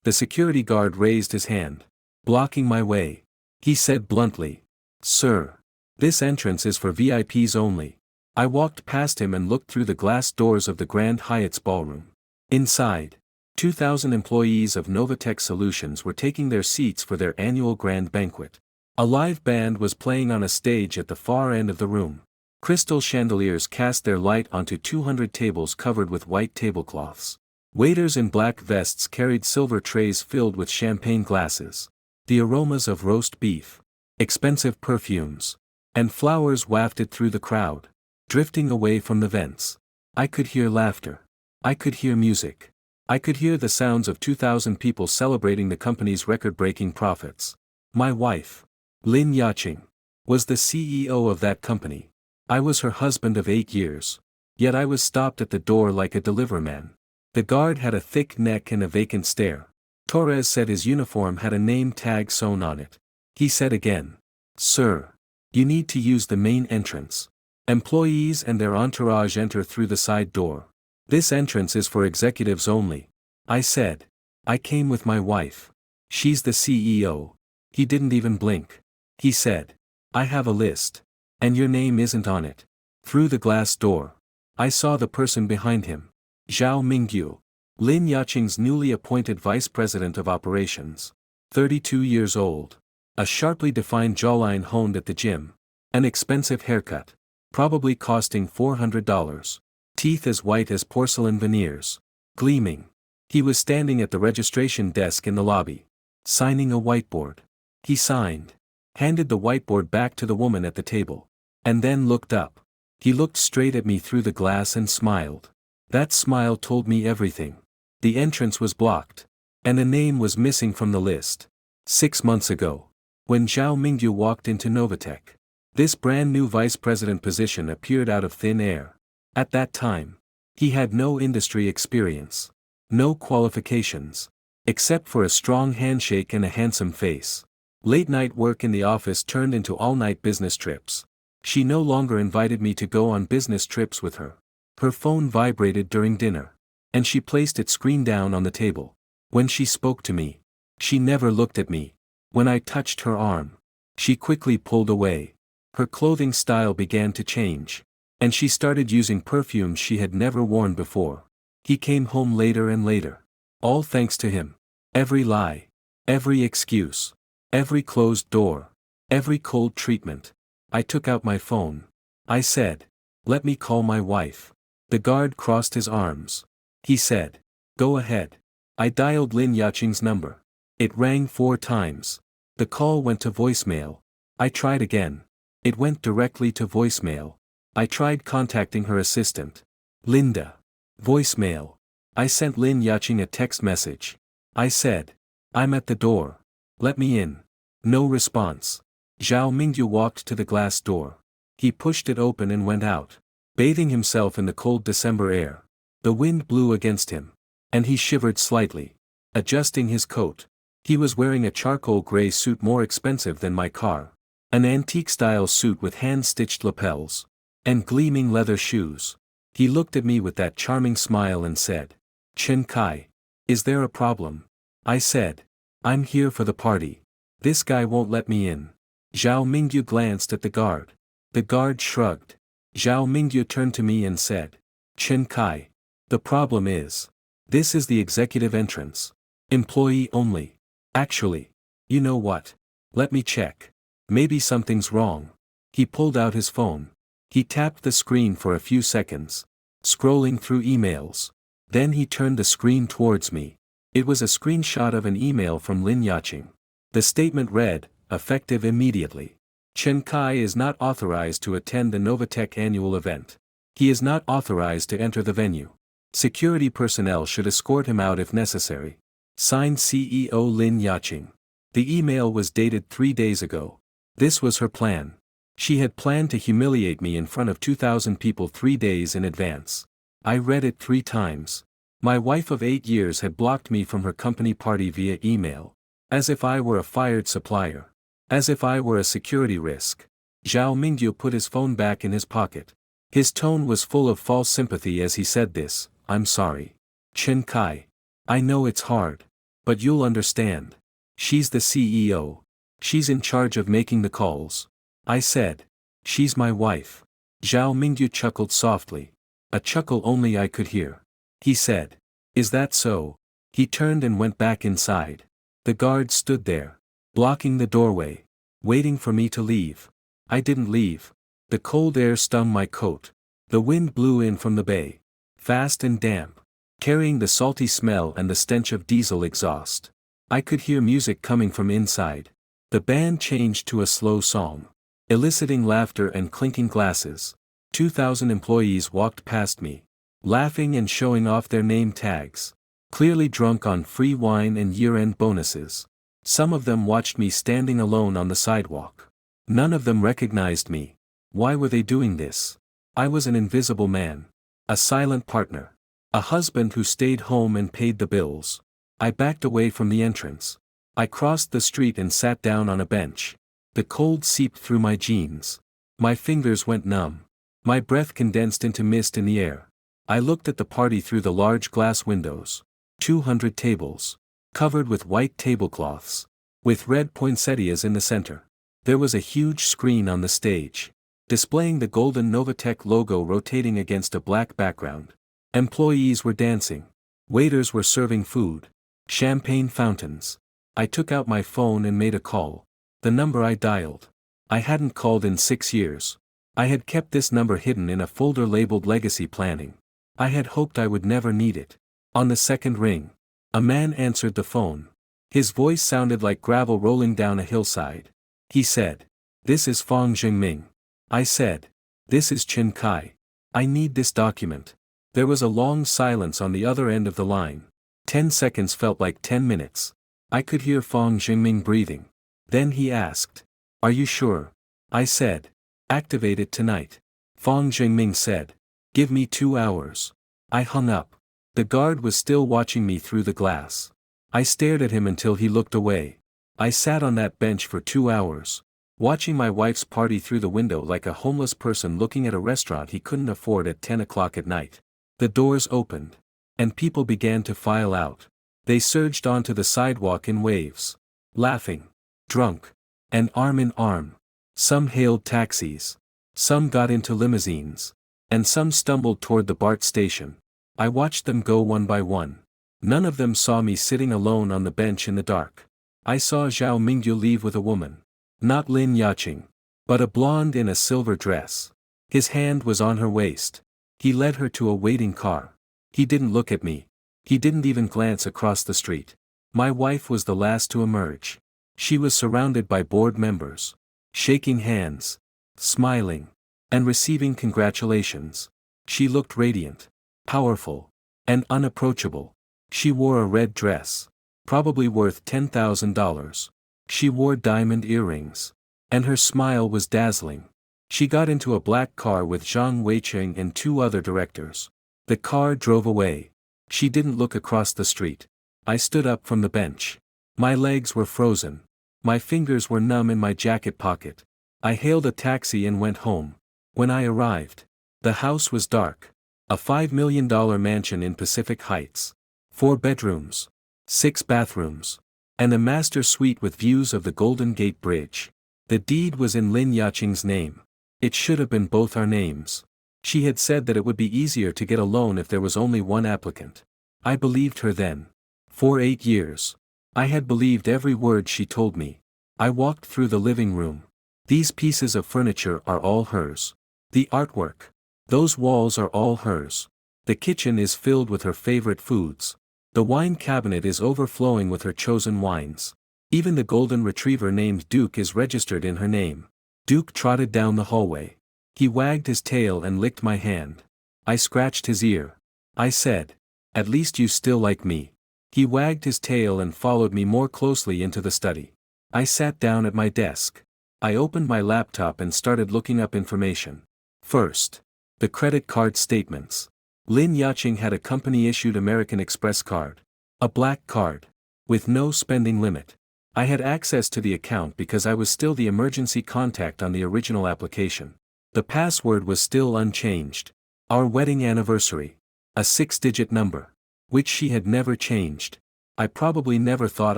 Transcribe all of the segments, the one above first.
The security guard raised his hand, blocking my way. He said bluntly, "Sir, this entrance is for VIPs only." I walked past him and looked through the glass doors of the Grand Hyatt's ballroom. Inside, 2,000 employees of Novatech Solutions were taking their seats for their annual grand banquet. A live band was playing on a stage at the far end of the room. Crystal chandeliers cast their light onto 200 tables covered with white tablecloths. Waiters in black vests carried silver trays filled with champagne glasses. The aromas of roast beef, expensive perfumes, and flowers wafted through the crowd, drifting away from the vents. I could hear laughter. I could hear music. I could hear the sounds of 2,000 people celebrating the company's record-breaking profits. My wife, Lin Yaching, was the CEO of that company. I was her husband of 8 years. Yet I was stopped at the door like a deliverman. The guard had a thick neck and a vacant stare. Torres said his uniform had a name tag sewn on it. He said again, "Sir, you need to use the main entrance. Employees and their entourage enter through the side door. This entrance is for executives only." I said, "I came with my wife. She's the CEO." He didn't even blink. He said, "I have a list. And your name isn't on it." Through the glass door, I saw the person behind him. Zhao Mingyu, Lin Yaching's newly appointed vice president of operations. 32 years old. A sharply defined jawline honed at the gym. An expensive haircut. Probably costing $400. Teeth as white as porcelain veneers. Gleaming. He was standing at the registration desk in the lobby. Signing a whiteboard. He signed. Handed the whiteboard back to the woman at the table. And then looked up. He looked straight at me through the glass and smiled. That smile told me everything. The entrance was blocked. And a name was missing from the list. 6 months ago, when Zhao Mingyu walked into Novatech, this brand new vice president position appeared out of thin air. At that time, he had no industry experience. No qualifications. Except for a strong handshake and a handsome face. Late-night work in the office turned into all-night business trips. She no longer invited me to go on business trips with her. Her phone vibrated during dinner. And she placed its screen down on the table. When she spoke to me, she never looked at me. When I touched her arm, she quickly pulled away. Her clothing style began to change. And she started using perfumes she had never worn before. He came home later and later. All thanks to him. Every lie. Every excuse. Every closed door. Every cold treatment. I took out my phone. I said, "Let me call my wife." The guard crossed his arms. He said, "Go ahead." I dialed Lin Yaching's number. It rang 4 times. The call went to voicemail. I tried again. It went directly to voicemail. I tried contacting her assistant, Linda. Voicemail. I sent Lin Yaching a text message. I said, "I'm at the door. Let me in." No response. Zhao Mingyu walked to the glass door. He pushed it open and went out, bathing himself in the cold December air. The wind blew against him. And he shivered slightly, adjusting his coat. He was wearing a charcoal gray suit more expensive than my car. An antique-style suit with hand-stitched lapels. And gleaming leather shoes. He looked at me with that charming smile and said, "Chen Kai. Is there a problem?" I said, "I'm here for the party. This guy won't let me in." Zhao Mingyu glanced at the guard. The guard shrugged. Zhao Mingyu turned to me and said, "Chen Kai. The problem is, this is the executive entrance. Employee only. Actually, you know what? Let me check. Maybe something's wrong." He pulled out his phone. He tapped the screen for a few seconds, scrolling through emails. Then he turned the screen towards me. It was a screenshot of an email from Lin Yaching. The statement read, "Effective immediately. Chen Kai is not authorized to attend the Novatech annual event. He is not authorized to enter the venue. Security personnel should escort him out if necessary. Signed CEO Lin Yaching." The email was dated 3 days ago. This was her plan. She had planned to humiliate me in front of 2,000 people 3 days in advance. I read it 3 times. My wife of 8 years had blocked me from her company party via email. As if I were a fired supplier. As if I were a security risk. Zhao Mingyu put his phone back in his pocket. His tone was full of false sympathy as he said this, "I'm sorry. Chen Kai. I know it's hard. But you'll understand. She's the CEO. She's in charge of making the calls. I said. She's my wife. Zhao Mingyu chuckled softly. A chuckle only I could hear. He said. Is that so? He turned and went back inside. The guards stood there, blocking the doorway, waiting for me to leave. I didn't leave. The cold air stung my coat. The wind blew in from the bay, fast and damp, carrying the salty smell and the stench of diesel exhaust. I could hear music coming from inside. The band changed to a slow song, eliciting laughter and clinking glasses. 2,000 employees walked past me, laughing and showing off their name tags, clearly drunk on free wine and year-end bonuses. Some of them watched me standing alone on the sidewalk. None of them recognized me. Why were they doing this? I was an invisible man. A silent partner. A husband who stayed home and paid the bills. I backed away from the entrance. I crossed the street and sat down on a bench. The cold seeped through my jeans. My fingers went numb. My breath condensed into mist in the air. I looked at the party through the large glass windows. 200 tables. Covered with white tablecloths. With red poinsettias in the center. There was a huge screen on the stage, displaying the golden Novatech logo rotating against a black background. Employees were dancing. Waiters were serving food. Champagne fountains. I took out my phone and made a call. The number I dialed. I hadn't called in 6 years. I had kept this number hidden in a folder labeled Legacy Planning. I had hoped I would never need it. On the second ring, a man answered the phone. His voice sounded like gravel rolling down a hillside. He said, "This is Fong Jingming." I said, "This is Chen Kai. I need this document." There was a long silence on the other end of the line. 10 seconds felt like 10 minutes. I could hear Fong Jingming breathing. Then he asked, "Are you sure?" I said, "Activate it tonight." Fong Jingming said, "Give me 2 hours." I hung up. The guard was still watching me through the glass. I stared at him until he looked away. I sat on that bench for 2 hours, watching my wife's party through the window like a homeless person looking at a restaurant he couldn't afford at 10 o'clock at night. The doors opened, and people began to file out. They surged onto the sidewalk in waves, laughing, drunk, and arm in arm. Some hailed taxis. Some got into limousines. And some stumbled toward the BART station. I watched them go one by one. None of them saw me sitting alone on the bench in the dark. I saw Zhao Mingyu leave with a woman. Not Lin Yaqing, but a blonde in a silver dress. His hand was on her waist. He led her to a waiting car. He didn't look at me. He didn't even glance across the street. My wife was the last to emerge. She was surrounded by board members, shaking hands, smiling, and receiving congratulations. She looked radiant, powerful, and unapproachable. She wore a red dress, probably worth $10,000. She wore diamond earrings, and her smile was dazzling. She got into a black car with Zhang Weiqing and 2 other directors. The car drove away. She didn't look across the street. I stood up from the bench. My legs were frozen. My fingers were numb in my jacket pocket. I hailed a taxi and went home. When I arrived, the house was dark. A $5 million mansion in Pacific Heights. 4 bedrooms. 6 bathrooms. And a master suite with views of the Golden Gate Bridge. The deed was in Lin Yaqing's name. It should have been both our names. She had said that it would be easier to get a loan if there was only one applicant. I believed her then. For 8 years. I had believed every word she told me. I walked through the living room. These pieces of furniture are all hers. The artwork. Those walls are all hers. The kitchen is filled with her favorite foods. The wine cabinet is overflowing with her chosen wines. Even the golden retriever named Duke is registered in her name. Duke trotted down the hallway. He wagged his tail and licked my hand. I scratched his ear. I said, "At least you still like me." He wagged his tail and followed me more closely into the study. I sat down at my desk. I opened my laptop and started looking up information. First, the credit card statements. Lin Yaqing had a company-issued American Express card. A black card. With no spending limit. I had access to the account because I was still the emergency contact on the original application. The password was still unchanged. Our wedding anniversary. A 6-digit number. Which she had never changed. I probably never thought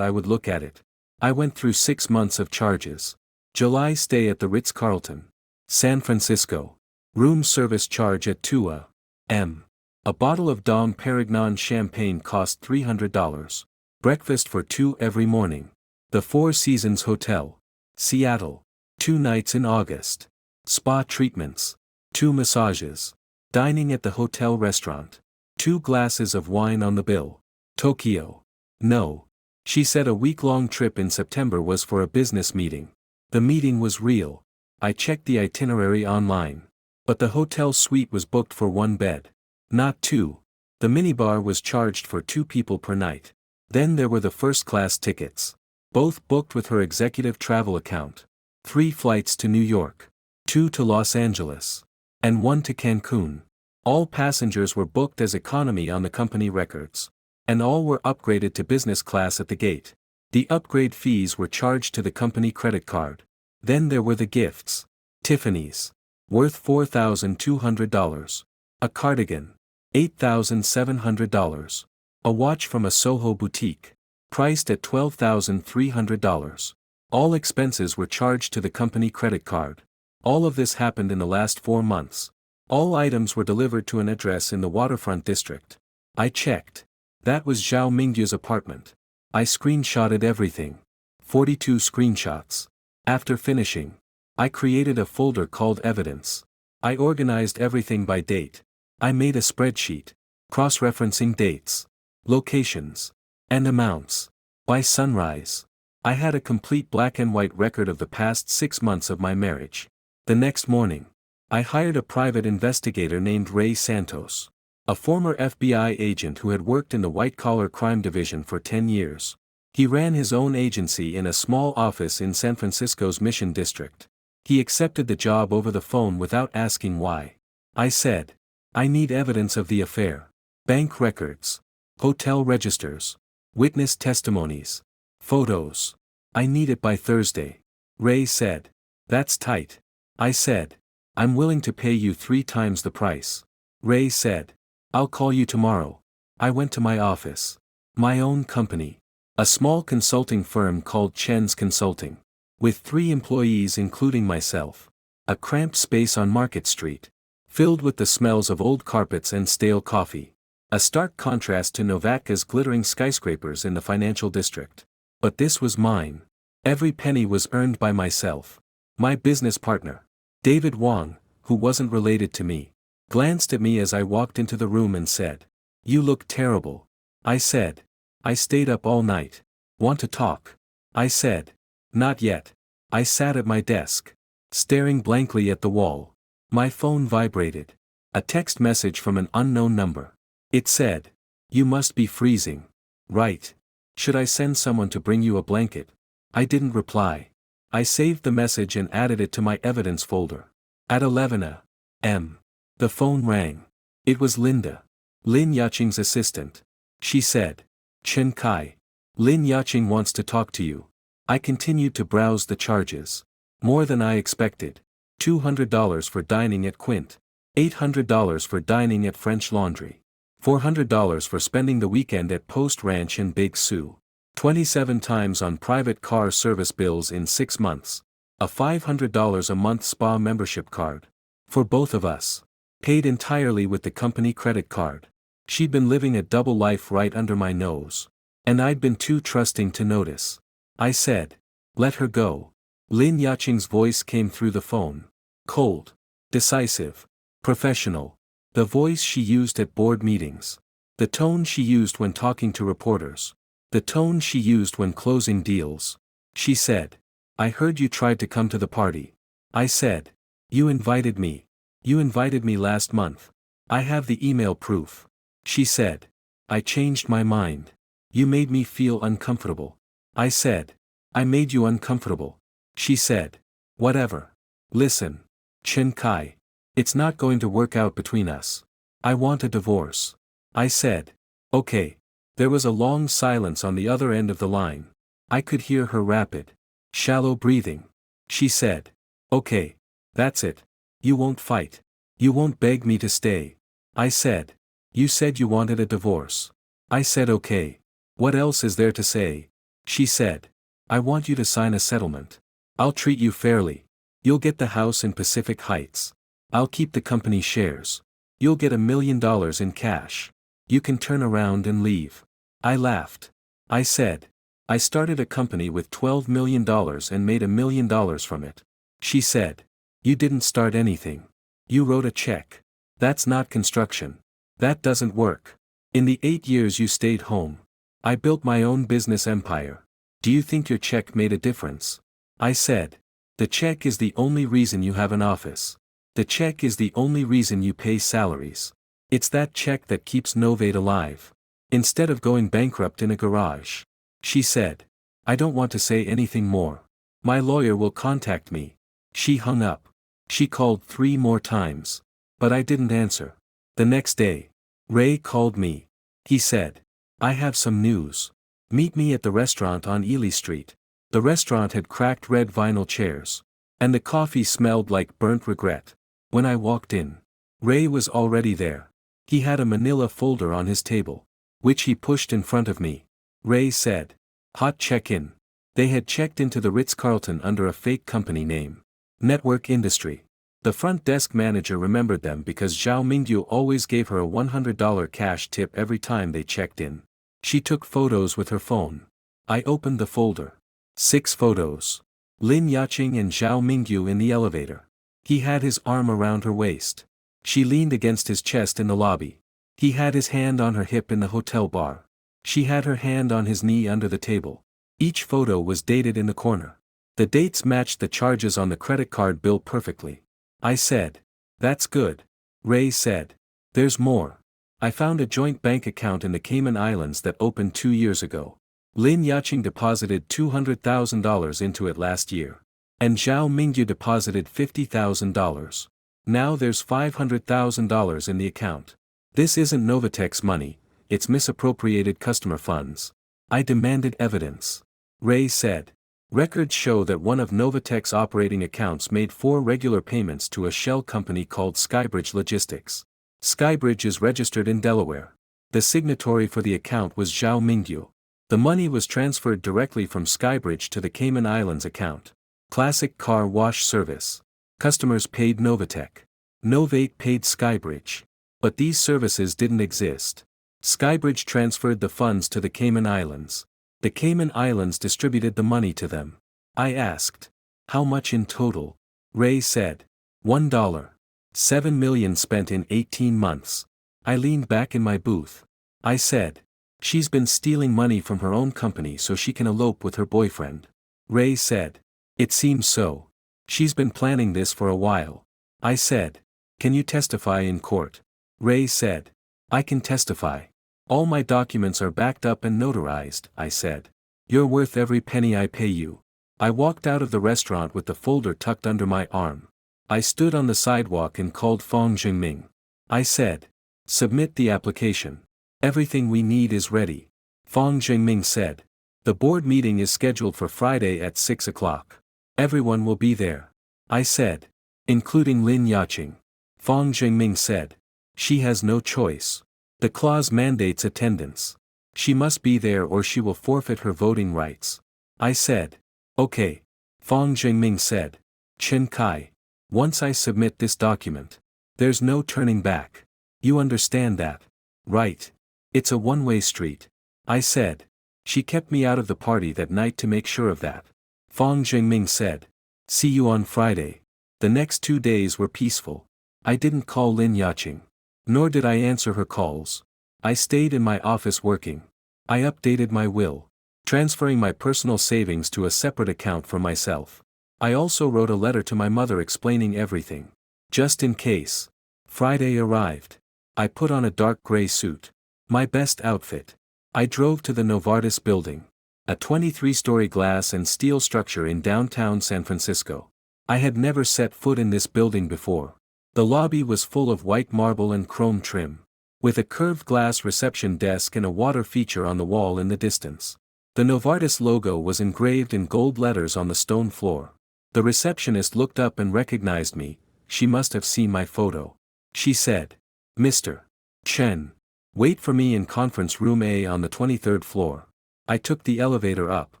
I would look at it. I went through 6 months of charges. July stay at the Ritz-Carlton, San Francisco. Room service charge at 2 a.m. A bottle of Dom Perignon champagne cost $300. Breakfast for 2 every morning. The Four Seasons Hotel, Seattle. 2 nights in August. Spa treatments. 2 massages. Dining at the hotel restaurant. 2 glasses of wine on the bill. Tokyo. No. She said a week-long trip in September was for a business meeting. The meeting was real. I checked the itinerary online. But the hotel suite was booked for 1 bed. Not 2. The minibar was charged for 2 people per night. Then there were the first-class tickets. Both booked with her executive travel account. 3 flights to New York. 2 to Los Angeles. And 1 to Cancun. All passengers were booked as economy on the company records. And all were upgraded to business class at the gate. The upgrade fees were charged to the company credit card. Then there were the gifts. Tiffany's. Worth $4,200. A cardigan. $8,700. A watch from a Soho boutique. Priced at $12,300. All expenses were charged to the company credit card. All of this happened in the last 4 months. All items were delivered to an address in the waterfront district. I checked. That was Zhao Mingyu's apartment. I screenshotted everything. 42 screenshots. After finishing, I created a folder called Evidence. I organized everything by date. I made a spreadsheet, cross-referencing dates, locations, and amounts. By sunrise, I had a complete black and white record of the past 6 months of my marriage. The next morning, I hired a private investigator named Ray Santos, a former FBI agent who had worked in the white-collar crime division for 10 years. He ran his own agency in a small office in San Francisco's Mission District. He accepted the job over the phone without asking why. I said, I need evidence of the affair. Bank records. Hotel registers. Witness testimonies. Photos. I need it by Thursday. Ray said. That's tight. I said. I'm willing to pay you 3 times the price. Ray said. I'll call you tomorrow. I went to my office. My own company. A small consulting firm called Chen's Consulting. With 3 employees including myself. A cramped space on Market Street. Filled with the smells of old carpets and stale coffee. A stark contrast to Novatka's glittering skyscrapers in the financial district. But this was mine. Every penny was earned by myself. My business partner, David Wong, who wasn't related to me, glanced at me as I walked into the room and said, You look terrible. I said. I stayed up all night. Want to talk? I said. Not yet. I sat at my desk, staring blankly at the wall. My phone vibrated. A text message from an unknown number. It said, You must be freezing. Right. Should I send someone to bring you a blanket? I didn't reply. I saved the message and added it to my evidence folder. At 11 a.m. the phone rang. It was Linda. Lin Yaching's assistant. She said, Chen Kai. Lin Yaching wants to talk to you. I continued to browse the charges. More than I expected. $200 for dining at Quint. $800 for dining at French Laundry. $400 for spending the weekend at Post Ranch and Big Sioux. 27 times on private car service bills in 6 months. A $500 a month spa membership card. For both of us. Paid entirely with the company credit card. She'd been living a double life right under my nose. And I'd been too trusting to notice. I said. Let her go. Lin Yaching's voice came through the phone. Cold. Decisive. Professional. The voice she used at board meetings. The tone she used when talking to reporters. The tone she used when closing deals. She said. I heard you tried to come to the party. I said. You invited me. You invited me last month. I have the email proof. She said. I changed my mind. You made me feel uncomfortable. I said. I made you uncomfortable. She said. Whatever. Listen. Chen Kai. It's not going to work out between us. I want a divorce. I said. Okay. There was a long silence on the other end of the line. I could hear her rapid, shallow breathing. She said. Okay. That's it. You won't fight. You won't beg me to stay. I said. You said you wanted a divorce. I said okay. What else is there to say? She said. I want you to sign a settlement. I'll treat you fairly. You'll get the house in Pacific Heights. I'll keep the company shares. You'll get $1 million in cash. You can turn around and leave. I laughed. I said. I started a company with $12 million and made $1 million from it. She said. You didn't start anything. You wrote a check. That's not construction. That doesn't work. In the 8 years you stayed home, I built my own business empire. Do you think your check made a difference? I said. The check is the only reason you have an office. The check is the only reason you pay salaries. It's that check that keeps Novate alive. Instead of going bankrupt in a garage. She said. I don't want to say anything more. My lawyer will contact me. She hung up. She called 3 more times. But I didn't answer. The next day, Ray called me. He said. I have some news. Meet me at the restaurant on Ely Street. The restaurant had cracked red vinyl chairs. And the coffee smelled like burnt regret. When I walked in, Ray was already there. He had a manila folder on his table, which he pushed in front of me. Ray said. Hot check-in. They had checked into the Ritz-Carlton under a fake company name. Network Industry. The front desk manager remembered them because Zhao Mingyu always gave her a $100 cash tip every time they checked in. She took photos with her phone. I opened the folder. 6 photos. Lin Yaqing and Zhao Mingyu in the elevator. He had his arm around her waist. She leaned against his chest in the lobby. He had his hand on her hip in the hotel bar. She had her hand on his knee under the table. Each photo was dated in the corner. The dates matched the charges on the credit card bill perfectly. I said. That's good. Ray said. There's more. I found a joint bank account in the Cayman Islands that opened 2 years ago. Lin Yaqing deposited $200,000 into it last year. And Zhao Mingyu deposited $50,000. Now there's $500,000 in the account. This isn't Novatech's money, it's misappropriated customer funds. I demanded evidence. Ray said. Records show that one of Novatech's operating accounts made 4 regular payments to a shell company called Skybridge Logistics. Skybridge is registered in Delaware. The signatory for the account was Zhao Mingyu. The money was transferred directly from Skybridge to the Cayman Islands account. Classic car wash service. Customers paid Novatech. Novate paid Skybridge. But these services didn't exist. Skybridge transferred the funds to the Cayman Islands. The Cayman Islands distributed the money to them. I asked. How much in total? Ray said. $1. 7 million spent in 18 months. I leaned back in my booth. I said. She's been stealing money from her own company so she can elope with her boyfriend. Ray said. It seems so. She's been planning this for a while. I said. Can you testify in court? Ray said. I can testify. All my documents are backed up and notarized, I said. You're worth every penny I pay you. I walked out of the restaurant with the folder tucked under my arm. I stood on the sidewalk and called Fong Jingming. I said. Submit the application. Everything we need is ready. Fong Jingming said. The board meeting is scheduled for Friday at 6 o'clock. Everyone will be there. I said. Including Lin Yaqing. Fong Jingming said. She has no choice. The clause mandates attendance. She must be there or she will forfeit her voting rights. I said. Okay. Fong Jingming said. Chen Kai. Once I submit this document, there's no turning back. You understand that? Right. It's a one-way street. I said. She kept me out of the party that night to make sure of that. Fong Jingming said. See you on Friday. The next 2 days were peaceful. I didn't call Lin Yaqing. Nor did I answer her calls. I stayed in my office working. I updated my will, transferring my personal savings to a separate account for myself. I also wrote a letter to my mother explaining everything. Just in case. Friday arrived. I put on a dark gray suit. My best outfit. I drove to the Novartis building. A 23-story glass and steel structure in downtown San Francisco. I had never set foot in this building before. The lobby was full of white marble and chrome trim, with a curved glass reception desk and a water feature on the wall in the distance. The Novartis logo was engraved in gold letters on the stone floor. The receptionist looked up and recognized me. She must have seen my photo. She said, Mr. Chen, wait for me in conference room A on the 23rd floor. I took the elevator up.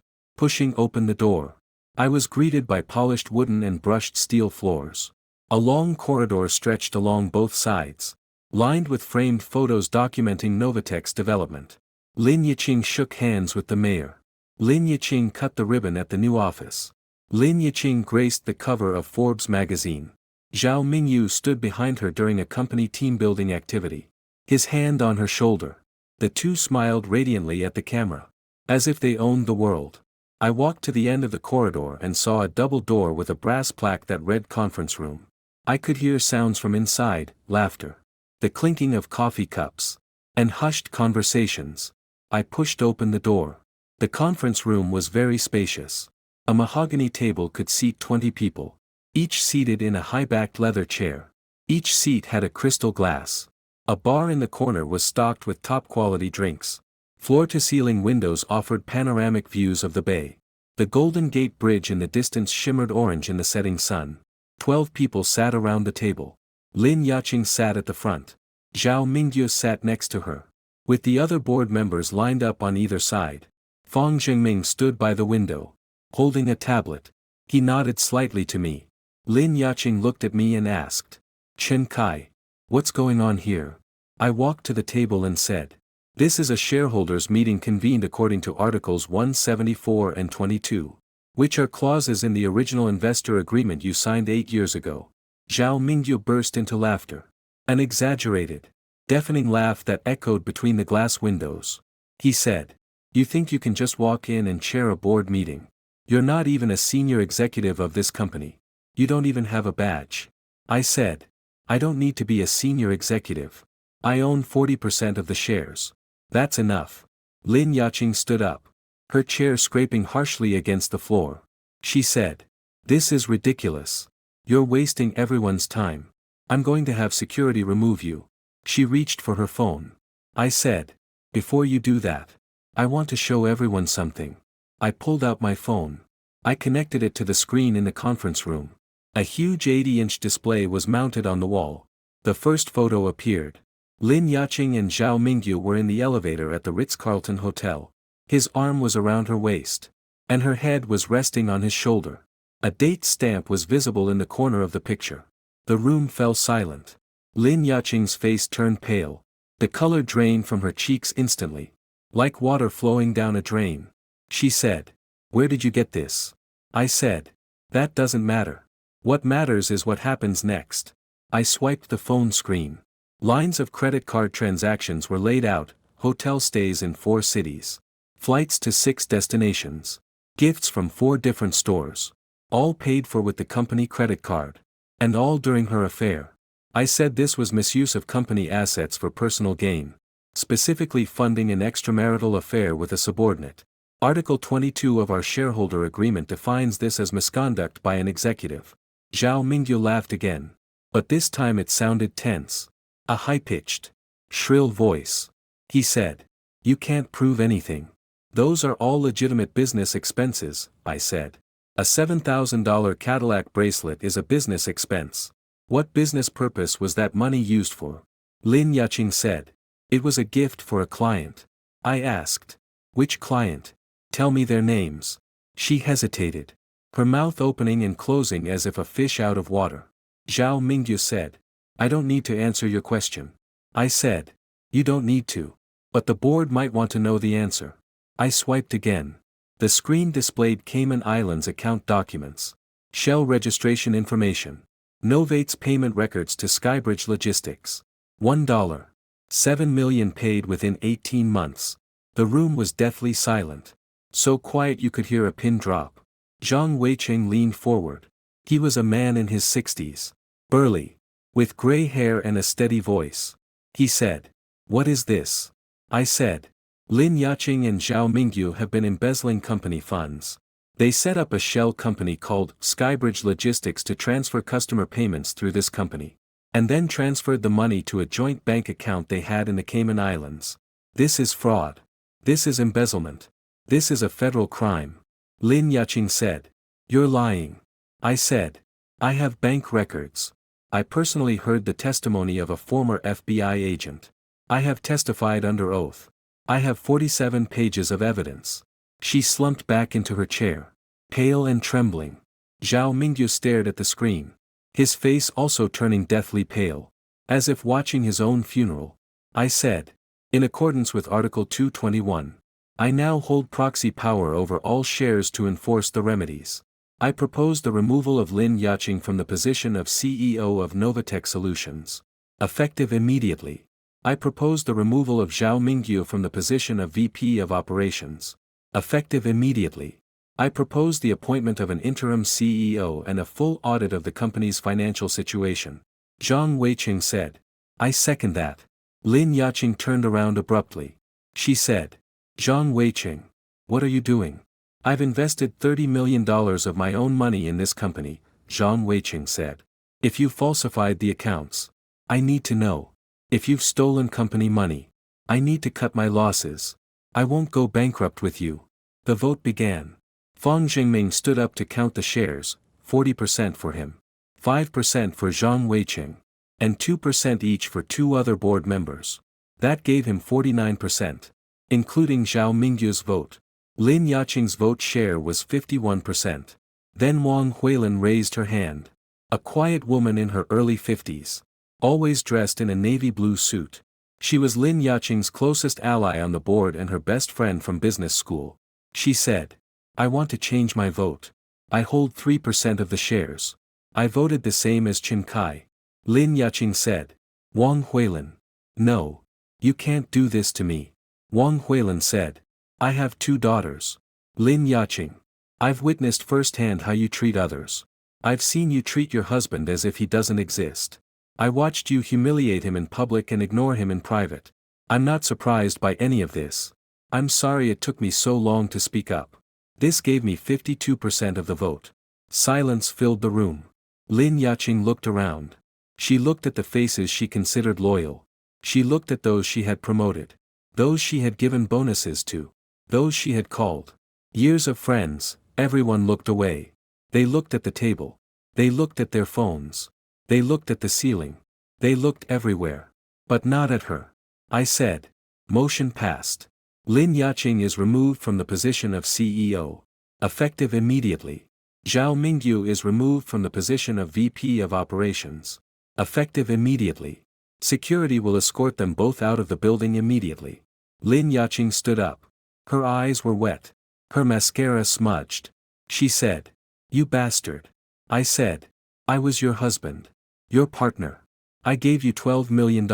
Pushing open the door, I was greeted by polished wooden and brushed steel floors. A long corridor stretched along both sides, lined with framed photos documenting Novatech's development. Lin Yiqing shook hands with the mayor. Lin Yiqing cut the ribbon at the new office. Lin Yiqing graced the cover of Forbes magazine. Zhao Mingyu stood behind her during a company team-building activity, his hand on her shoulder. The two smiled radiantly at the camera, as if they owned the world. I walked to the end of the corridor and saw a double door with a brass plaque that read conference room. I could hear sounds from inside, laughter, the clinking of coffee cups, and hushed conversations. I pushed open the door. The conference room was very spacious. A mahogany table could seat 20 people, each seated in a high-backed leather chair. Each seat had a crystal glass. A bar in the corner was stocked with top-quality drinks. Floor-to-ceiling windows offered panoramic views of the bay. The Golden Gate Bridge in the distance shimmered orange in the setting sun. 12 people sat around the table. Lin Yaqing sat at the front. Zhao Mingyu sat next to her. With the other board members lined up on either side, Fang Zhengming stood by the window, holding a tablet. He nodded slightly to me. Lin Yaqing looked at me and asked, "Chen Kai, what's going on here?" I walked to the table and said, "This is a shareholders' meeting convened according to Articles 174 and 22, which are clauses in the original investor agreement you signed 8 years ago." Zhao Mingyu burst into laughter. An exaggerated, deafening laugh that echoed between the glass windows. He said, "You think you can just walk in and chair a board meeting? You're not even a senior executive of this company. You don't even have a badge." I said, "I don't need to be a senior executive. I own 40% of the shares. That's enough." Lin Yaqing stood up, her chair scraping harshly against the floor. She said, "This is ridiculous. You're wasting everyone's time. I'm going to have security remove you." She reached for her phone. I said, "Before you do that, I want to show everyone something." I pulled out my phone. I connected it to the screen in the conference room. A huge 80-inch display was mounted on the wall. The first photo appeared. Lin Yaqing and Zhao Mingyu were in the elevator at the Ritz-Carlton Hotel. His arm was around her waist, and her head was resting on his shoulder. A date stamp was visible in the corner of the picture. The room fell silent. Lin Yaqing's face turned pale. The color drained from her cheeks instantly, like water flowing down a drain. She said, "Where did you get this?" I said, "That doesn't matter. What matters is what happens next." I swiped the phone screen. Lines of credit card transactions were laid out, hotel stays in 4 cities, flights to 6 destinations, gifts from 4 different stores, all paid for with the company credit card, and all during her affair. I said this was misuse of company assets for personal gain, specifically funding an extramarital affair with a subordinate. Article 22 of our shareholder agreement defines this as misconduct by an executive. Zhao Mingyu laughed again, but this time it sounded tense. A high-pitched, shrill voice. He said, "You can't prove anything. Those are all legitimate business expenses," I said. "A $7,000 Cadillac bracelet is a business expense. What business purpose was that money used for?" Lin Yaqing said, "It was a gift for a client." I asked, "Which client? Tell me their names." She hesitated, her mouth opening and closing as if a fish out of water. Zhao Mingyu said, "I don't need to answer your question." I said, "You don't need to. But the board might want to know the answer." I swiped again. The screen displayed Cayman Islands account documents, Shell registration information, Novate's payment records to Skybridge Logistics. $1. 7 million paid within 18 months. The room was deathly silent. So quiet you could hear a pin drop. Zhang Weicheng leaned forward. He was a man in his 60s. Burly, with gray hair and a steady voice. He said, "What is this?" I said, "Lin Yaqing and Zhao Mingyu have been embezzling company funds. They set up a shell company called Skybridge Logistics to transfer customer payments through this company, and then transferred the money to a joint bank account they had in the Cayman Islands. This is fraud. This is embezzlement. This is a federal crime." Lin Yaqing said, "You're lying." I said, "I have bank records. I personally heard the testimony of a former FBI agent. I have testified under oath." I have 47 pages of evidence. She slumped back into her chair, pale and trembling. Zhao Mingyu stared at the screen, his face also turning deathly pale, as if watching his own funeral. I said, in accordance with Article 221, I now hold proxy power over all shares to enforce the remedies. I propose the removal of Lin Yaqing from the position of CEO of Novatech Solutions. Effective immediately. I propose the removal of Zhao Mingyu from the position of VP of Operations. Effective immediately. I propose the appointment of an interim CEO and a full audit of the company's financial situation. Zhang Weiqing said. I second that. Lin Yaqing turned around abruptly. She said. Zhang Weiqing. What are you doing? I've invested $30 million of my own money in this company, Zhang Weiqing said. If you falsified the accounts, I need to know. If you've stolen company money, I need to cut my losses. I won't go bankrupt with you. The vote began. Fang Jingming stood up to count the shares, 40% for him, 5% for Zhang Weiqing, and 2% each for two other board members. That gave him 49%, including Zhao Mingyu's vote. Lin Yaqing's vote share was 51%. Then Wang Huilin raised her hand. A quiet woman in her early 50s, always dressed in a navy blue suit. She was Lin Yaqing's closest ally on the board and her best friend from business school. She said, I want to change my vote. I hold 3% of the shares. I voted the same as Qin Kai. Lin Yaqing said. Wang Huilin. No. You can't do this to me. Wang Huilin said. I have 2 daughters. Lin Yaqing. I've witnessed firsthand how you treat others. I've seen you treat your husband as if he doesn't exist. I watched you humiliate him in public and ignore him in private. I'm not surprised by any of this. I'm sorry it took me so long to speak up. This gave me 52% of the vote. Silence filled the room. Lin Yaqing looked around. She looked at the faces she considered loyal. She looked at those she had promoted. Those she had given bonuses to. Those she had called years of friends. Everyone looked away. They looked at the table. They looked at their phones. They looked at the ceiling. They looked everywhere. But not at her. I said. Motion passed. Lin Yaqing is removed from the position of CEO. Effective immediately. Zhao Mingyu is removed from the position of VP of Operations. Effective immediately. Security will escort them both out of the building immediately. Lin Yaqing stood up. Her eyes were wet. Her mascara smudged. She said. You bastard. I said. I was your husband. Your partner. I gave you $12 million.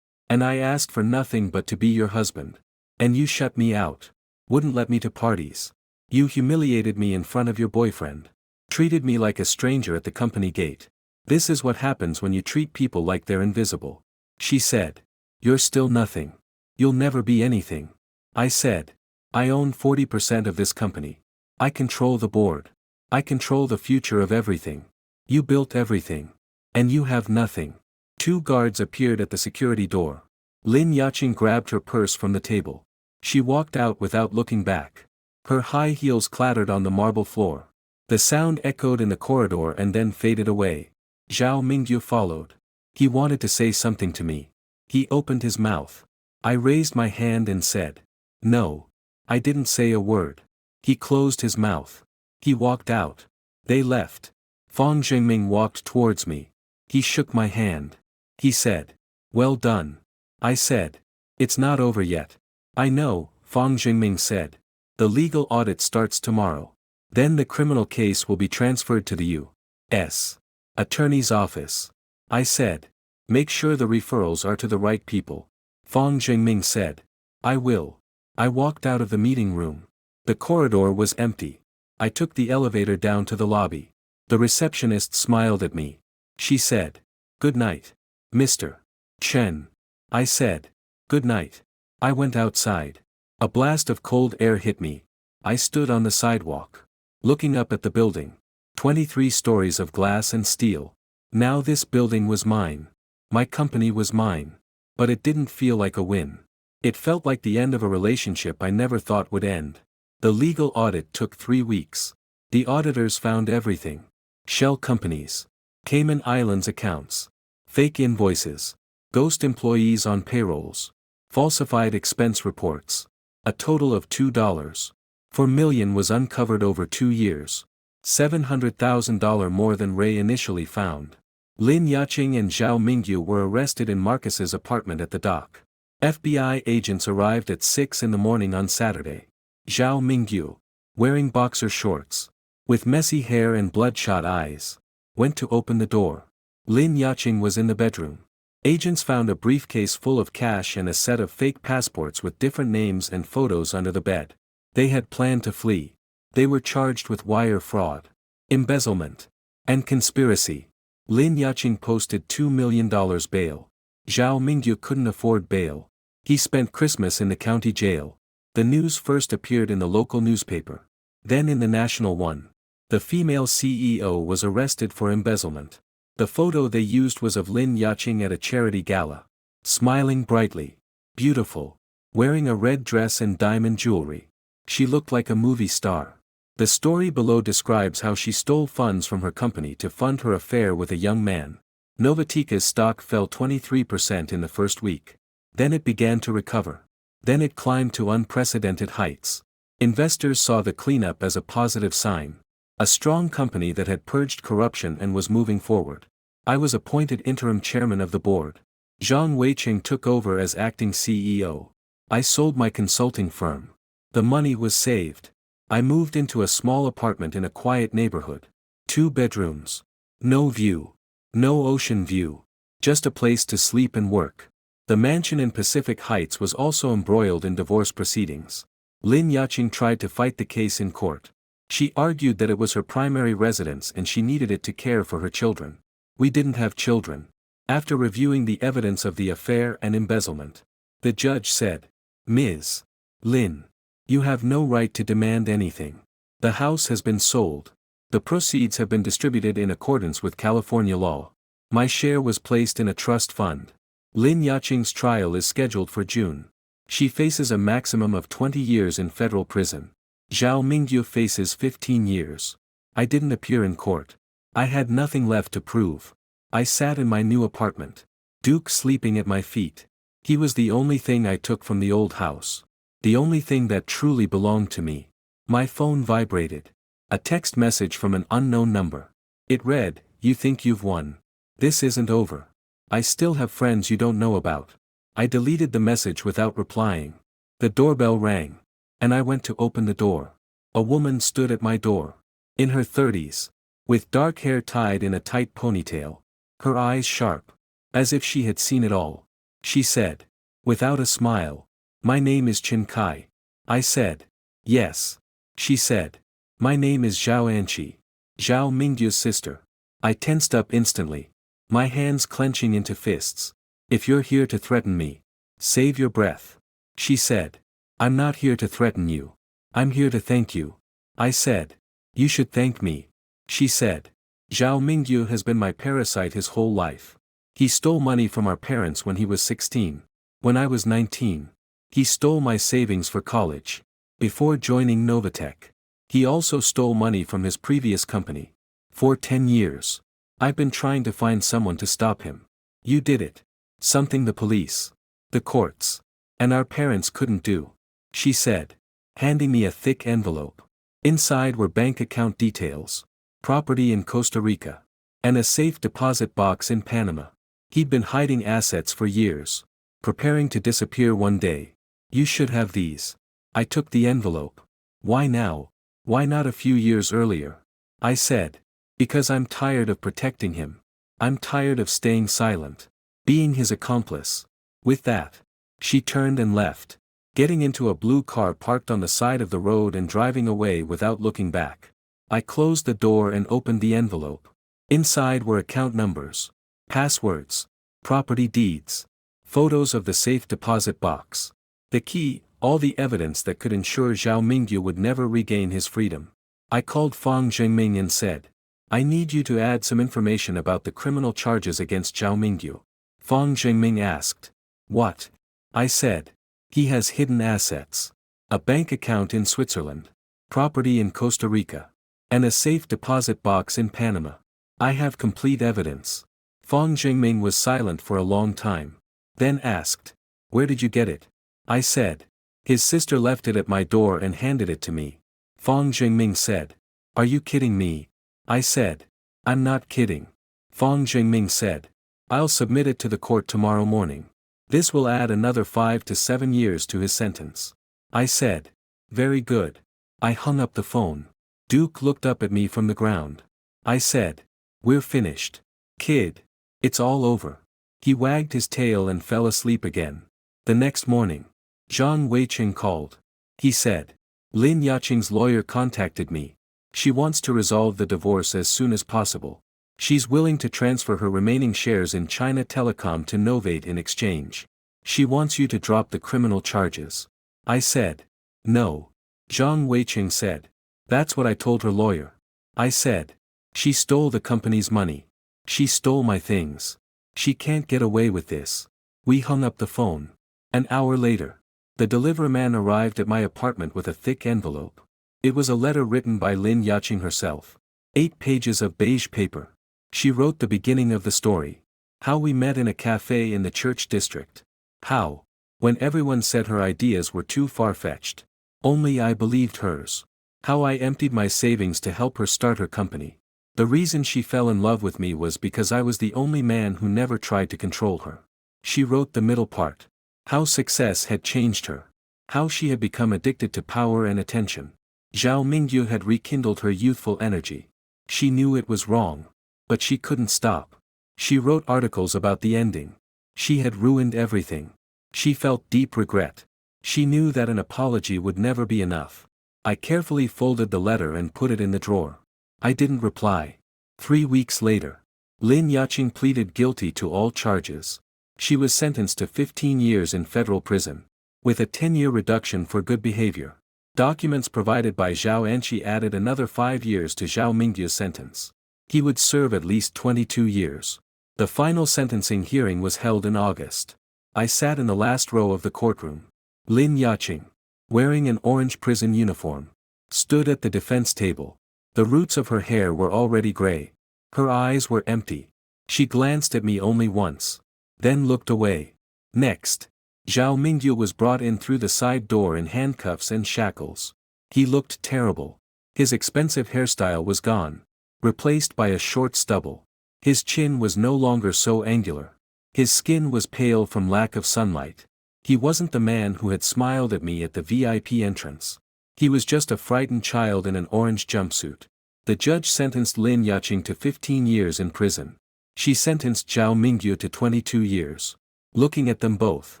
And I asked for nothing but to be your husband. And you shut me out. Wouldn't let me to parties. You humiliated me in front of your boyfriend. Treated me like a stranger at the company gate. This is what happens when you treat people like they're invisible. She said. You're still nothing. You'll never be anything. I said. I own 40% of this company. I control the board. I control the future of everything. You built everything. And you have nothing. 2 guards appeared at the security door. Lin Yaqing grabbed her purse from the table. She walked out without looking back. Her high heels clattered on the marble floor. The sound echoed in the corridor and then faded away. Zhao Mingyu followed. He wanted to say something to me. He opened his mouth. I raised my hand and said. No. I didn't say a word. He closed his mouth. He walked out. They left. Fang Jingming walked towards me. He shook my hand. He said. Well done. I said. It's not over yet. I know, Fang Jingming said. The legal audit starts tomorrow. Then the criminal case will be transferred to the U.S. Attorney's office. I said. Make sure the referrals are to the right people. Fang Jingming said. I will. I walked out of the meeting room. The corridor was empty. I took the elevator down to the lobby. The receptionist smiled at me. She said. Good night. Mr. Chen. I said. Good night. I went outside. A blast of cold air hit me. I stood on the sidewalk. Looking up at the building. 23 stories of glass and steel. Now this building was mine. My company was mine. But it didn't feel like a win. It felt like the end of a relationship I never thought would end. The legal audit took 3 weeks. The auditors found everything. Shell companies. Cayman Islands accounts. Fake invoices. Ghost employees on payrolls. falsified expense reports. A total of $2.4 million was uncovered over 2 years. $700,000 more than Ray initially found. Lin Yaqing and Zhao Mingyu were arrested in Marcus's apartment at the dock. FBI agents arrived at 6 in the morning on Saturday. Zhao Mingyu, wearing boxer shorts, with messy hair and bloodshot eyes, went to open the door. Lin Yaqing was in the bedroom. Agents found a briefcase full of cash and a set of fake passports with different names and photos under the bed. They had planned to flee. They were charged with wire fraud, embezzlement, and conspiracy. Lin Yaqing posted $2 million bail. Zhao Mingyu couldn't afford bail. He spent Christmas in the county jail. The news first appeared in the local newspaper, then in the national one. The female CEO was arrested for embezzlement. The photo they used was of Lin Yaqing at a charity gala, smiling brightly, beautiful, wearing a red dress and diamond jewelry. She looked like a movie star. The story below describes how she stole funds from her company to fund her affair with a young man. Novatica's stock fell 23% in the first week. Then it began to recover. Then it climbed to unprecedented heights. Investors saw the cleanup as a positive sign. A strong company that had purged corruption and was moving forward. I was appointed interim chairman of the board. Zhang Weiqing took over as acting CEO. I sold my consulting firm. The money was saved. I moved into a small apartment in a quiet neighborhood. 2 bedrooms. No view. No ocean view. Just a place to sleep and work. The mansion in Pacific Heights was also embroiled in divorce proceedings. Lin Yaqing tried to fight the case in court. She argued that it was her primary residence and she needed it to care for her children. We didn't have children. After reviewing the evidence of the affair and embezzlement, the judge said, Ms. Lin, you have no right to demand anything. The house has been sold. The proceeds have been distributed in accordance with California law. My share was placed in a trust fund. Lin Yaqing's trial is scheduled for June. She faces a maximum of 20 years in federal prison. Zhao Mingyu faces 15 years. I didn't appear in court. I had nothing left to prove. I sat in my new apartment. Duke sleeping at my feet. He was the only thing I took from the old house. The only thing that truly belonged to me. My phone vibrated. A text message from an unknown number. It read, "You think you've won. This isn't over. I still have friends you don't know about." I deleted the message without replying. The doorbell rang. And I went to open the door. A woman stood at my door. In her 30s. With dark hair tied in a tight ponytail. Her eyes sharp. As if she had seen it all. She said. Without a smile. My name is Chin Kai. I said. Yes. She said. My name is Zhao Anqi. Zhao Mingyu's sister. I tensed up instantly. My hands clenching into fists. If you're here to threaten me. Save your breath. She said. I'm not here to threaten you. I'm here to thank you. I said. You should thank me. She said. Zhao Mingyu has been my parasite his whole life. He stole money from our parents when he was 16. When I was 19. He stole my savings for college. Before joining Novatech. He also stole money from his previous company. For 10 years. I've been trying to find someone to stop him. You did it. Something the police. The courts. And our parents couldn't do. She said. Handing me a thick envelope. Inside were bank account details. Property in Costa Rica. And a safe deposit box in Panama. He'd been hiding assets for years. Preparing to disappear one day. You should have these. I took the envelope. Why now? Why not a few years earlier? I said. Because I'm tired of protecting him. I'm tired of staying silent. Being his accomplice. With that. She turned and left. Getting into a blue car parked on the side of the road and driving away without looking back. I closed the door and opened the envelope. Inside were account numbers. Passwords. Property deeds. Photos of the safe deposit box. The key, all the evidence that could ensure Zhao Mingyu would never regain his freedom. I called Fang Zhengming and said. I need you to add some information about the criminal charges against Zhao Mingyu. Fang Zhengming asked. What? I said. He has hidden assets. A bank account in Switzerland. Property in Costa Rica. And a safe deposit box in Panama. I have complete evidence. Fang Zhengming was silent for a long time. Then asked. Where did you get it? I said. His sister left it at my door and handed it to me. Fang Jingming said. Are you kidding me? I said. I'm not kidding. Fang Jingming said. I'll submit it to the court tomorrow morning. This will add another 5 to 7 years to his sentence. I said. Very good. I hung up the phone. Duke looked up at me from the ground. I said. We're finished. Kid. It's all over. He wagged his tail and fell asleep again. The next morning, Zhang Weiqing called. He said. Lin Yaqing's lawyer contacted me. She wants to resolve the divorce as soon as possible. She's willing to transfer her remaining shares in China Telecom to Novate in exchange. She wants you to drop the criminal charges. I said. No. Zhang Weiqing said. That's what I told her lawyer. I said. She stole the company's money. She stole my things. She can't get away with this. We hung up the phone. An hour later, the delivery man arrived at my apartment with a thick envelope. It was a letter written by Lin Yaqing herself. 8 pages of beige paper. She wrote the beginning of the story. How we met in a cafe in the church district. How, when everyone said her ideas were too far-fetched, only I believed hers. How I emptied my savings to help her start her company. The reason she fell in love with me was because I was the only man who never tried to control her. She wrote the middle part. How success had changed her. How she had become addicted to power and attention. Zhao Mingyu had rekindled her youthful energy. She knew it was wrong. But she couldn't stop. She wrote articles about the ending. She had ruined everything. She felt deep regret. She knew that an apology would never be enough. I carefully folded the letter and put it in the drawer. I didn't reply. 3 weeks later, Lin Yaqing pleaded guilty to all charges. She was sentenced to 15 years in federal prison, with a 10-year reduction for good behavior. Documents provided by Zhao Enqi added another 5 years to Zhao Mingyu's sentence. He would serve at least 22 years. The final sentencing hearing was held in August. I sat in the last row of the courtroom. Lin Yaqing, wearing an orange prison uniform, stood at the defense table. The roots of her hair were already gray. Her eyes were empty. She glanced at me only once, then looked away. Next, Zhao Mingyu was brought in through the side door in handcuffs and shackles. He looked terrible. His expensive hairstyle was gone, replaced by a short stubble. His chin was no longer so angular. His skin was pale from lack of sunlight. He wasn't the man who had smiled at me at the VIP entrance. He was just a frightened child in an orange jumpsuit. The judge sentenced Lin Yaqing to 15 years in prison. She sentenced Zhao Mingyu to 22 years. Looking at them both,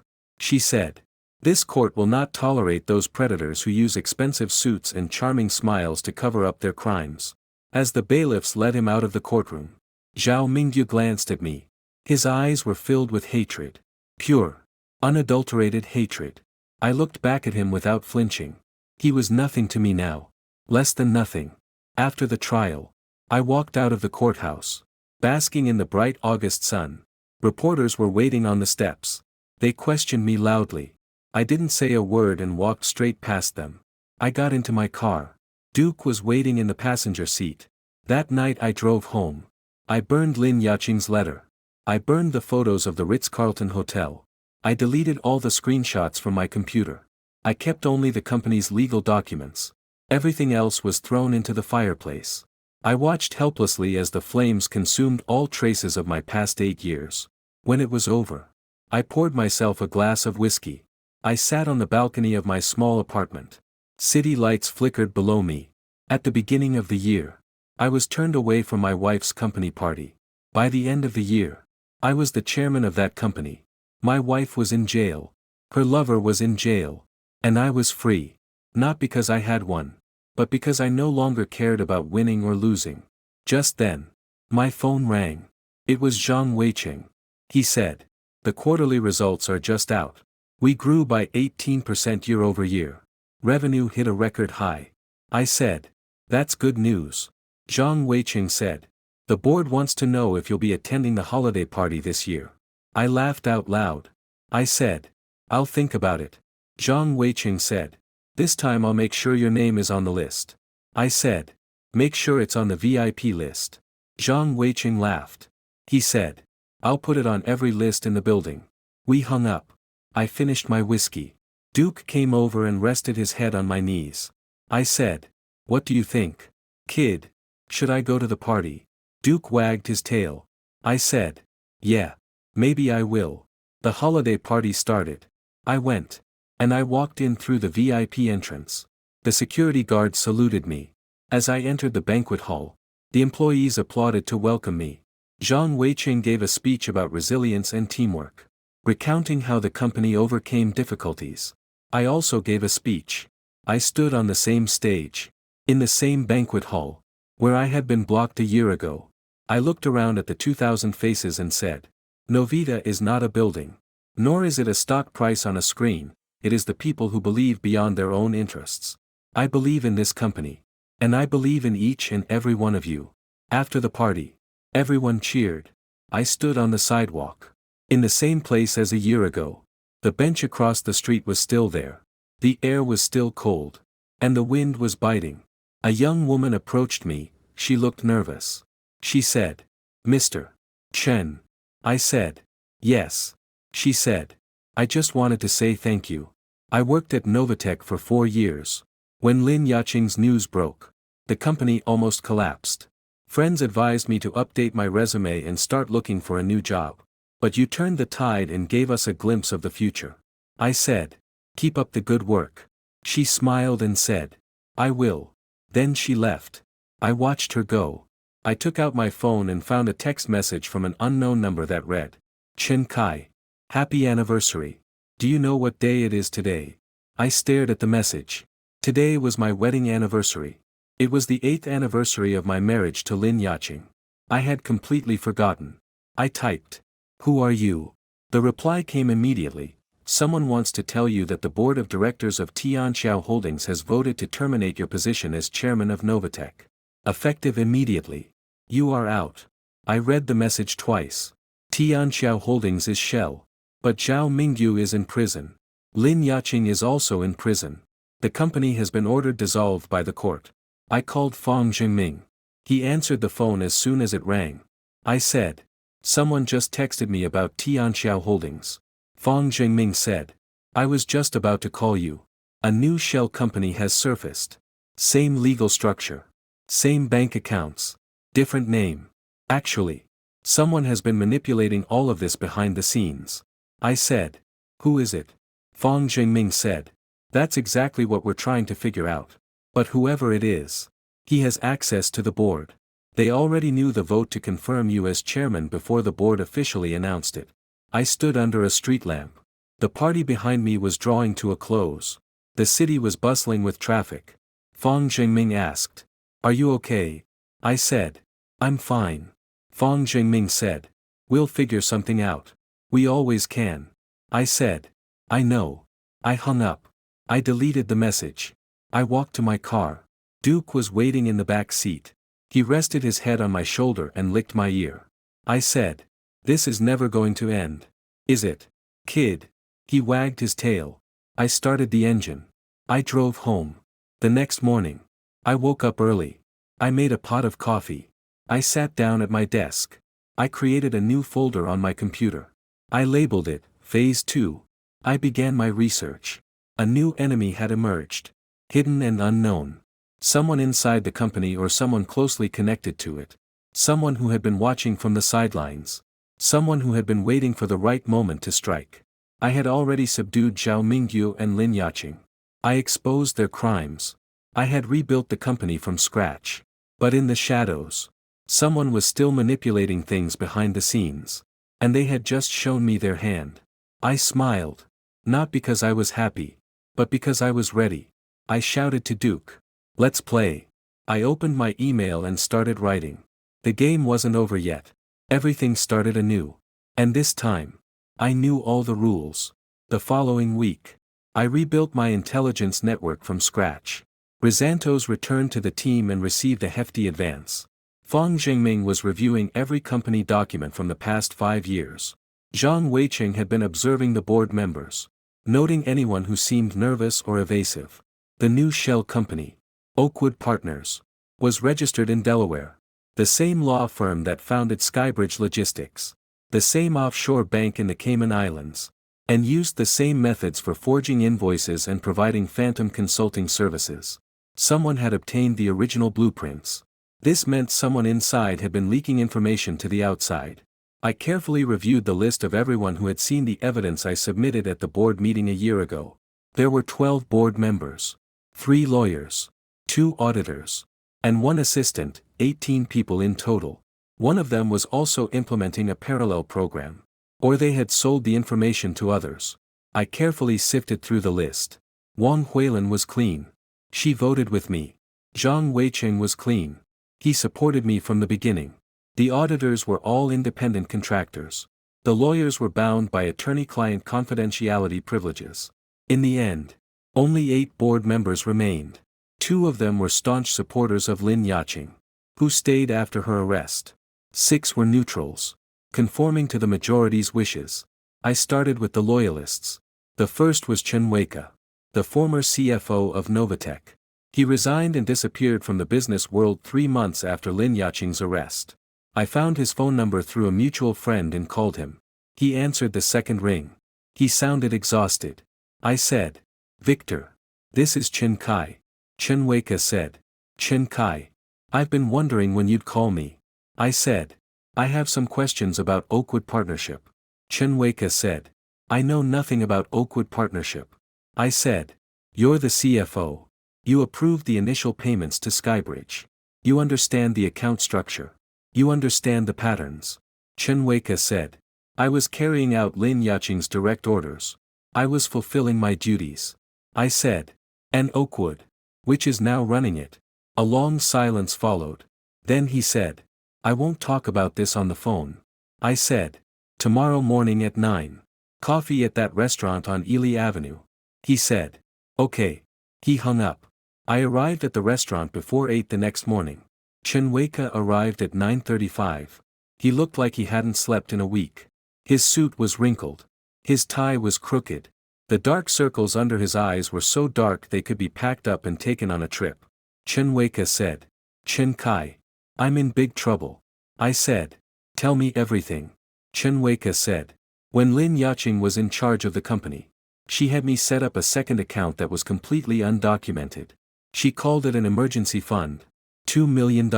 she said, "This court will not tolerate those predators who use expensive suits and charming smiles to cover up their crimes." As the bailiffs led him out of the courtroom, Zhao Mingyu glanced at me. His eyes were filled with hatred. Pure, unadulterated hatred. I looked back at him without flinching. He was nothing to me now. Less than nothing. After the trial, I walked out of the courthouse, basking in the bright August sun. Reporters were waiting on the steps. They questioned me loudly. I didn't say a word and walked straight past them. I got into my car. Duke was waiting in the passenger seat. That night I drove home. I burned Lin Yaqing's letter. I burned the photos of the Ritz-Carlton Hotel. I deleted all the screenshots from my computer. I kept only the company's legal documents. Everything else was thrown into the fireplace. I watched helplessly as the flames consumed all traces of my past 8 years. When it was over, I poured myself a glass of whiskey. I sat on the balcony of my small apartment. City lights flickered below me. At the beginning of the year, I was turned away from my wife's company party. By the end of the year, I was the chairman of that company. My wife was in jail. Her lover was in jail. And I was free. Not because I had one, but because I no longer cared about winning or losing. Just then, my phone rang. It was Zhang Weiqing. He said, "The quarterly results are just out. We grew by 18% year over year. Revenue hit a record high." I said, "That's good news." Zhang Weiqing said, "The board wants to know if you'll be attending the holiday party this year." I laughed out loud. I said, "I'll think about it." Zhang Weiqing said, "This time I'll make sure your name is on the list." I said, "Make sure it's on the VIP list." Zhang Weiqing laughed. He said, "I'll put it on every list in the building." We hung up. I finished my whiskey. Duke came over and rested his head on my knees. I said, "What do you think, kid? Should I go to the party?" Duke wagged his tail. I said, "Yeah. Maybe I will." The holiday party started. I went. And I walked in through the VIP entrance. The security guard saluted me. As I entered the banquet hall, the employees applauded to welcome me. Zhang Weiqing gave a speech about resilience and teamwork, recounting how the company overcame difficulties. I also gave a speech. I stood on the same stage, in the same banquet hall, where I had been blocked a year ago. I looked around at the 2,000 faces and said, "Novita is not a building. Nor is it a stock price on a screen, it is the people who believe beyond their own interests. I believe in this company. And I believe in each and every one of you." After the party, everyone cheered. I stood on the sidewalk. In the same place as a year ago. The bench across the street was still there. The air was still cold. And the wind was biting. A young woman approached me, she looked nervous. She said, "Mr. Chen." I said, "Yes." She said, "I just wanted to say thank you. I worked at Novatech for 4 years. When Lin Yaqing's news broke, the company almost collapsed. Friends advised me to update my resume and start looking for a new job. But you turned the tide and gave us a glimpse of the future." I said, "Keep up the good work." She smiled and said, "I will." Then she left. I watched her go. I took out my phone and found a text message from an unknown number that read, "Chen Kai. Happy anniversary. Do you know what day it is today?" I stared at the message. Today was my wedding anniversary. It was the 8th anniversary of my marriage to Lin Yaqing. I had completely forgotten. I typed, "Who are you?" The reply came immediately. "Someone wants to tell you that the board of directors of Tianxiao Holdings has voted to terminate your position as chairman of Novatech. Effective immediately. You are out." I read the message twice. Tianxiao Holdings is shell. But Zhao Mingyu is in prison. Lin Yaqing is also in prison. The company has been ordered dissolved by the court. I called Fang Jingming. He answered the phone as soon as it rang. I said, "Someone just texted me about Tianxiao Holdings." Fang Jingming said, "I was just about to call you. A new shell company has surfaced. Same legal structure. Same bank accounts. Different name. Actually, someone has been manipulating all of this behind the scenes." I said, "Who is it?" Fang Jingming said, "That's exactly what we're trying to figure out. But whoever it is, he has access to the board. They already knew the vote to confirm you as chairman before the board officially announced it." I stood under a street lamp. The party behind me was drawing to a close. The city was bustling with traffic. Fang Jingming asked, "Are you okay?" I said, "I'm fine." Fang Jingming said, "We'll figure something out. We always can." I said, "I know." I hung up. I deleted the message. I walked to my car. Duke was waiting in the back seat. He rested his head on my shoulder and licked my ear. I said, "This is never going to end. Is it, kid?" He wagged his tail. I started the engine. I drove home. The next morning, I woke up early. I made a pot of coffee. I sat down at my desk. I created a new folder on my computer. I labeled it, Phase 2. I began my research. A new enemy had emerged. Hidden and unknown. Someone inside the company or someone closely connected to it. Someone who had been watching from the sidelines. Someone who had been waiting for the right moment to strike. I had already subdued Zhao Mingyu and Lin Yaqing. I exposed their crimes. I had rebuilt the company from scratch. But in the shadows, someone was still manipulating things behind the scenes. And they had just shown me their hand. I smiled. Not because I was happy, but because I was ready. I shouted to Duke, "Let's play." I opened my email and started writing. The game wasn't over yet. Everything started anew. And this time, I knew all the rules. The following week, I rebuilt my intelligence network from scratch. Rizantos returned to the team and received a hefty advance. Fang Jingming was reviewing every company document from the past 5 years. Zhang Weiqing had been observing the board members, noting anyone who seemed nervous or evasive. The new shell company, Oakwood Partners, was registered in Delaware. The same law firm that founded Skybridge Logistics. The same offshore bank in the Cayman Islands. and used the same methods for forging invoices and providing phantom consulting services. Someone had obtained the original blueprints. This meant someone inside had been leaking information to the outside. I carefully reviewed the list of everyone who had seen the evidence I submitted at the board meeting a year ago. There were 12 board members, 3 lawyers, 2 auditors, and 1 assistant, 18 people in total. One of them was also implementing a parallel program. Or they had sold the information to others. I carefully sifted through the list. Wang Huilin was clean. She voted with me. Zhang Weicheng was clean. He supported me from the beginning. The auditors were all independent contractors. The lawyers were bound by attorney-client confidentiality privileges. In the end, only 8 board members remained. 2 of them were staunch supporters of Lin Yaqing, who stayed after her arrest. 6 were neutrals, conforming to the majority's wishes. I started with the loyalists. The first was Chen Weike, the former CFO of Novatech. He resigned and disappeared from the business world 3 months after Lin Yaqing's arrest. I found his phone number through a mutual friend and called him. He answered the second ring. He sounded exhausted. I said, "Victor. This is Chen Kai." Chen Weike said, "Chen Kai. I've been wondering when you'd call me." I said, "I have some questions about Oakwood Partnership." Chen Weike said, "I know nothing about Oakwood Partnership." I said, "You're the CFO. You approved the initial payments to Skybridge. You understand the account structure. You understand the patterns." Chen Weike said, "I was carrying out Lin Yaqing's direct orders. I was fulfilling my duties." I said, "And Oakwood? Which is now running it?" A long silence followed. Then he said, "I won't talk about this on the phone." I said, "Tomorrow morning at 9. Coffee at that restaurant on Ely Avenue." He said, "Okay." He hung up. I arrived at the restaurant before 8 the next morning. Chen Weike arrived at 9:35. He looked like he hadn't slept in a week. His suit was wrinkled. His tie was crooked. The dark circles under his eyes were so dark they could be packed up and taken on a trip. Chen Weike said, "Chen Kai. I'm in big trouble." I said, "Tell me everything." Chen Weike said, "When Lin Yaqing was in charge of the company, she had me set up a second account that was completely undocumented. She called it an emergency fund. $2 million.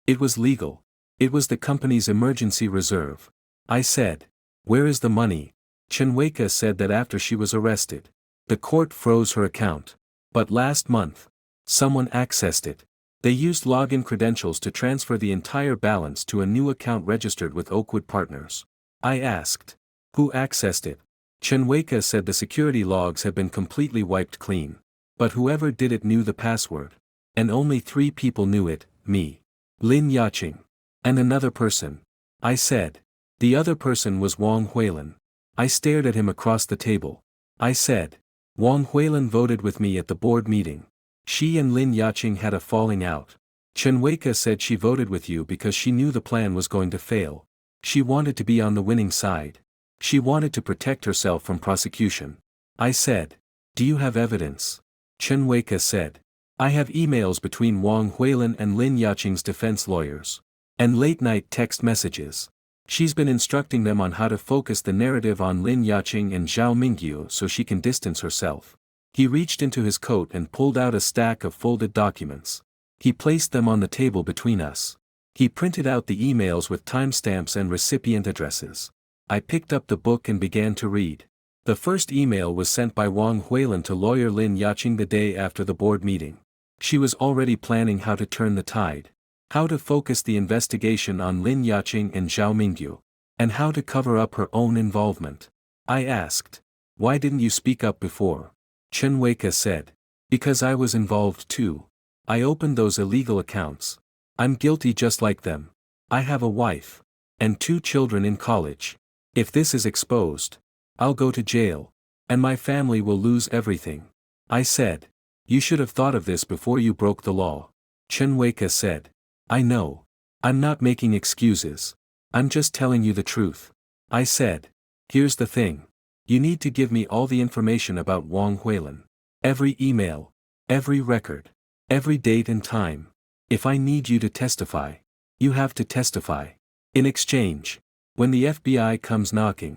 It was legal. It was the company's emergency reserve." I said, "Where is the money?" Chen Weike said that after she was arrested, the court froze her account. But last month, someone accessed it. They used login credentials to transfer the entire balance to a new account registered with Oakwood Partners. I asked, "Who accessed it?" Chen Weike said the security logs had been completely wiped clean. But whoever did it knew the password. And only 3 people knew it, me, Lin Yaqing, and another person. I said. The other person was Wang Huilin. I stared at him across the table. I said. Wang Huilin voted with me at the board meeting. She and Lin Yaqing had a falling out. Chen Weike said she voted with you because she knew the plan was going to fail. She wanted to be on the winning side. She wanted to protect herself from prosecution. I said. Do you have evidence? Chen Weike said. I have emails between Wang Huilin and Lin Yaqing's defense lawyers. And late-night text messages. She's been instructing them on how to focus the narrative on Lin Yaqing and Zhao Mingyu so she can distance herself. He reached into his coat and pulled out a stack of folded documents. He placed them on the table between us. He printed out the emails with timestamps and recipient addresses. I picked up the book and began to read. The first email was sent by Wang Huilin to lawyer Lin Yaqing the day after the board meeting. She was already planning how to turn the tide. How to focus the investigation on Lin Yaqing and Zhao Mingyu. And how to cover up her own involvement. I asked. Why didn't you speak up before? Chen Weike said. Because I was involved too. I opened those illegal accounts. I'm guilty just like them. I have a wife. And 2 children in college. If this is exposed, I'll go to jail. And my family will lose everything. I said. You should have thought of this before you broke the law. Chen Weike said. I know. I'm not making excuses. I'm just telling you the truth. I said. Here's the thing. You need to give me all the information about Wang Huilin. Every email. Every record. Every date and time. If I need you to testify, you have to testify. In exchange, when the FBI comes knocking,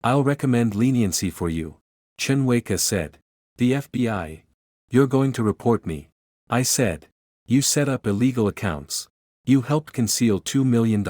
I'll recommend leniency for you. Chen Weike said. The FBI? You're going to report me? I said. You set up illegal accounts. You helped conceal $2 million.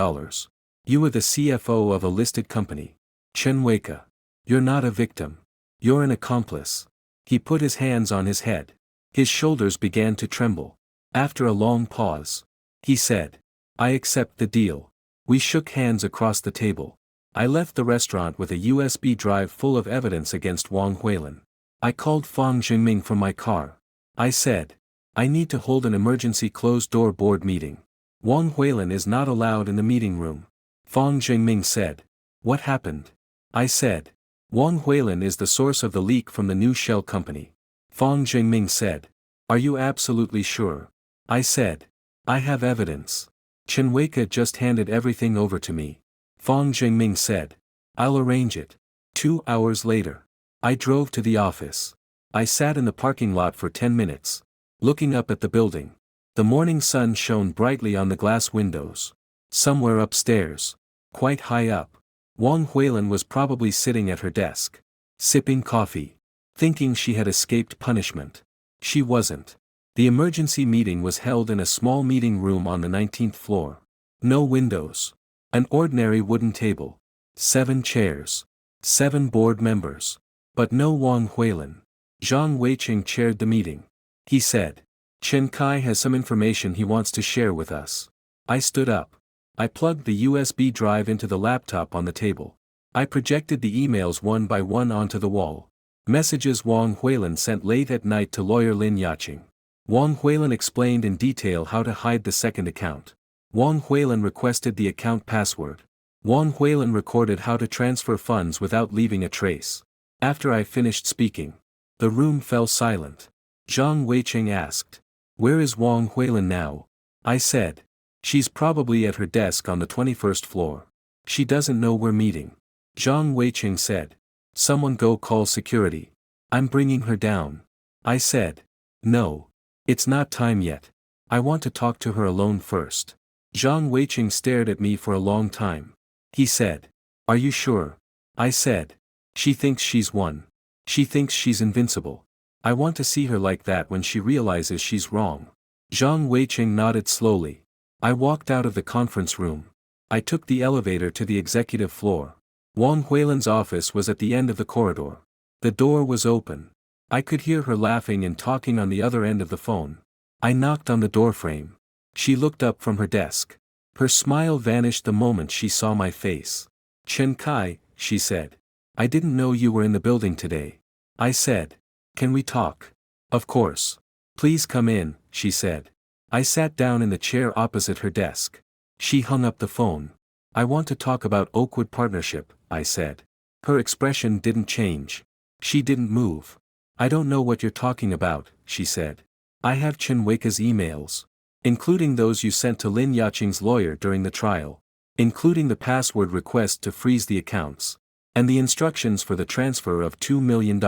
You were the CFO of a listed company. Chen Weike. You're not a victim. You're an accomplice. He put his hands on his head. His shoulders began to tremble. After a long pause, he said, I accept the deal. We shook hands across the table. I left the restaurant with a USB drive full of evidence against Wang Huilin. I called Fang Jingming from my car. I said, I need to hold an emergency closed-door board meeting. Wang Huilin is not allowed in the meeting room. Fang Jingming said, What happened? I said, Wang Huilin is the source of the leak from the new shell company. Fang Jingming said, Are you absolutely sure? I said, I have evidence. Chen Weike just handed everything over to me. Fang Jingming said, I'll arrange it. 2 hours later, I drove to the office. I sat in the parking lot for 10 minutes, looking up at the building. The morning sun shone brightly on the glass windows. Somewhere upstairs, quite high up, Wang Huilin was probably sitting at her desk, sipping coffee, thinking she had escaped punishment. She wasn't. The emergency meeting was held in a small meeting room on the 19th floor. No windows. An ordinary wooden table. 7 chairs. 7 board members. But no Wang Huilin. Zhang Weiqing chaired the meeting. He said, Chen Kai has some information he wants to share with us. I stood up. I plugged the USB drive into the laptop on the table. I projected the emails one by one onto the wall. Messages Wang Huilin sent late at night to lawyer Lin Yaqing. Wang Huilin explained in detail how to hide the second account. Wang Huilin requested the account password. Wang Huilin recorded how to transfer funds without leaving a trace. After I finished speaking, the room fell silent. Zhang Weiqing asked, Where is Wang Huilin now? I said, She's probably at her desk on the 21st floor. She doesn't know we're meeting. Zhang Weiqing said, Someone go call security. I'm bringing her down. I said, No. It's not time yet. I want to talk to her alone first. Zhang Weiqing stared at me for a long time. He said, Are you sure? I said, She thinks she's won. She thinks she's invincible. I want to see her like that when she realizes she's wrong. Zhang Weiqing nodded slowly. I walked out of the conference room. I took the elevator to the executive floor. Wang Huilin's office was at the end of the corridor. The door was open. I could hear her laughing and talking on the other end of the phone. I knocked on the doorframe. She looked up from her desk. Her smile vanished the moment she saw my face. Chen Kai, she said. I didn't know you were in the building today. I said. Can we talk? Of course. Please come in, she said. I sat down in the chair opposite her desk. She hung up the phone. I want to talk about Oakwood Partnership, I said. Her expression didn't change. She didn't move. I don't know what you're talking about, she said. I have Chen Weike's emails. Including those you sent to Lin Yaqing's lawyer during the trial. Including the password request to freeze the accounts. And the instructions for the transfer of $2 million.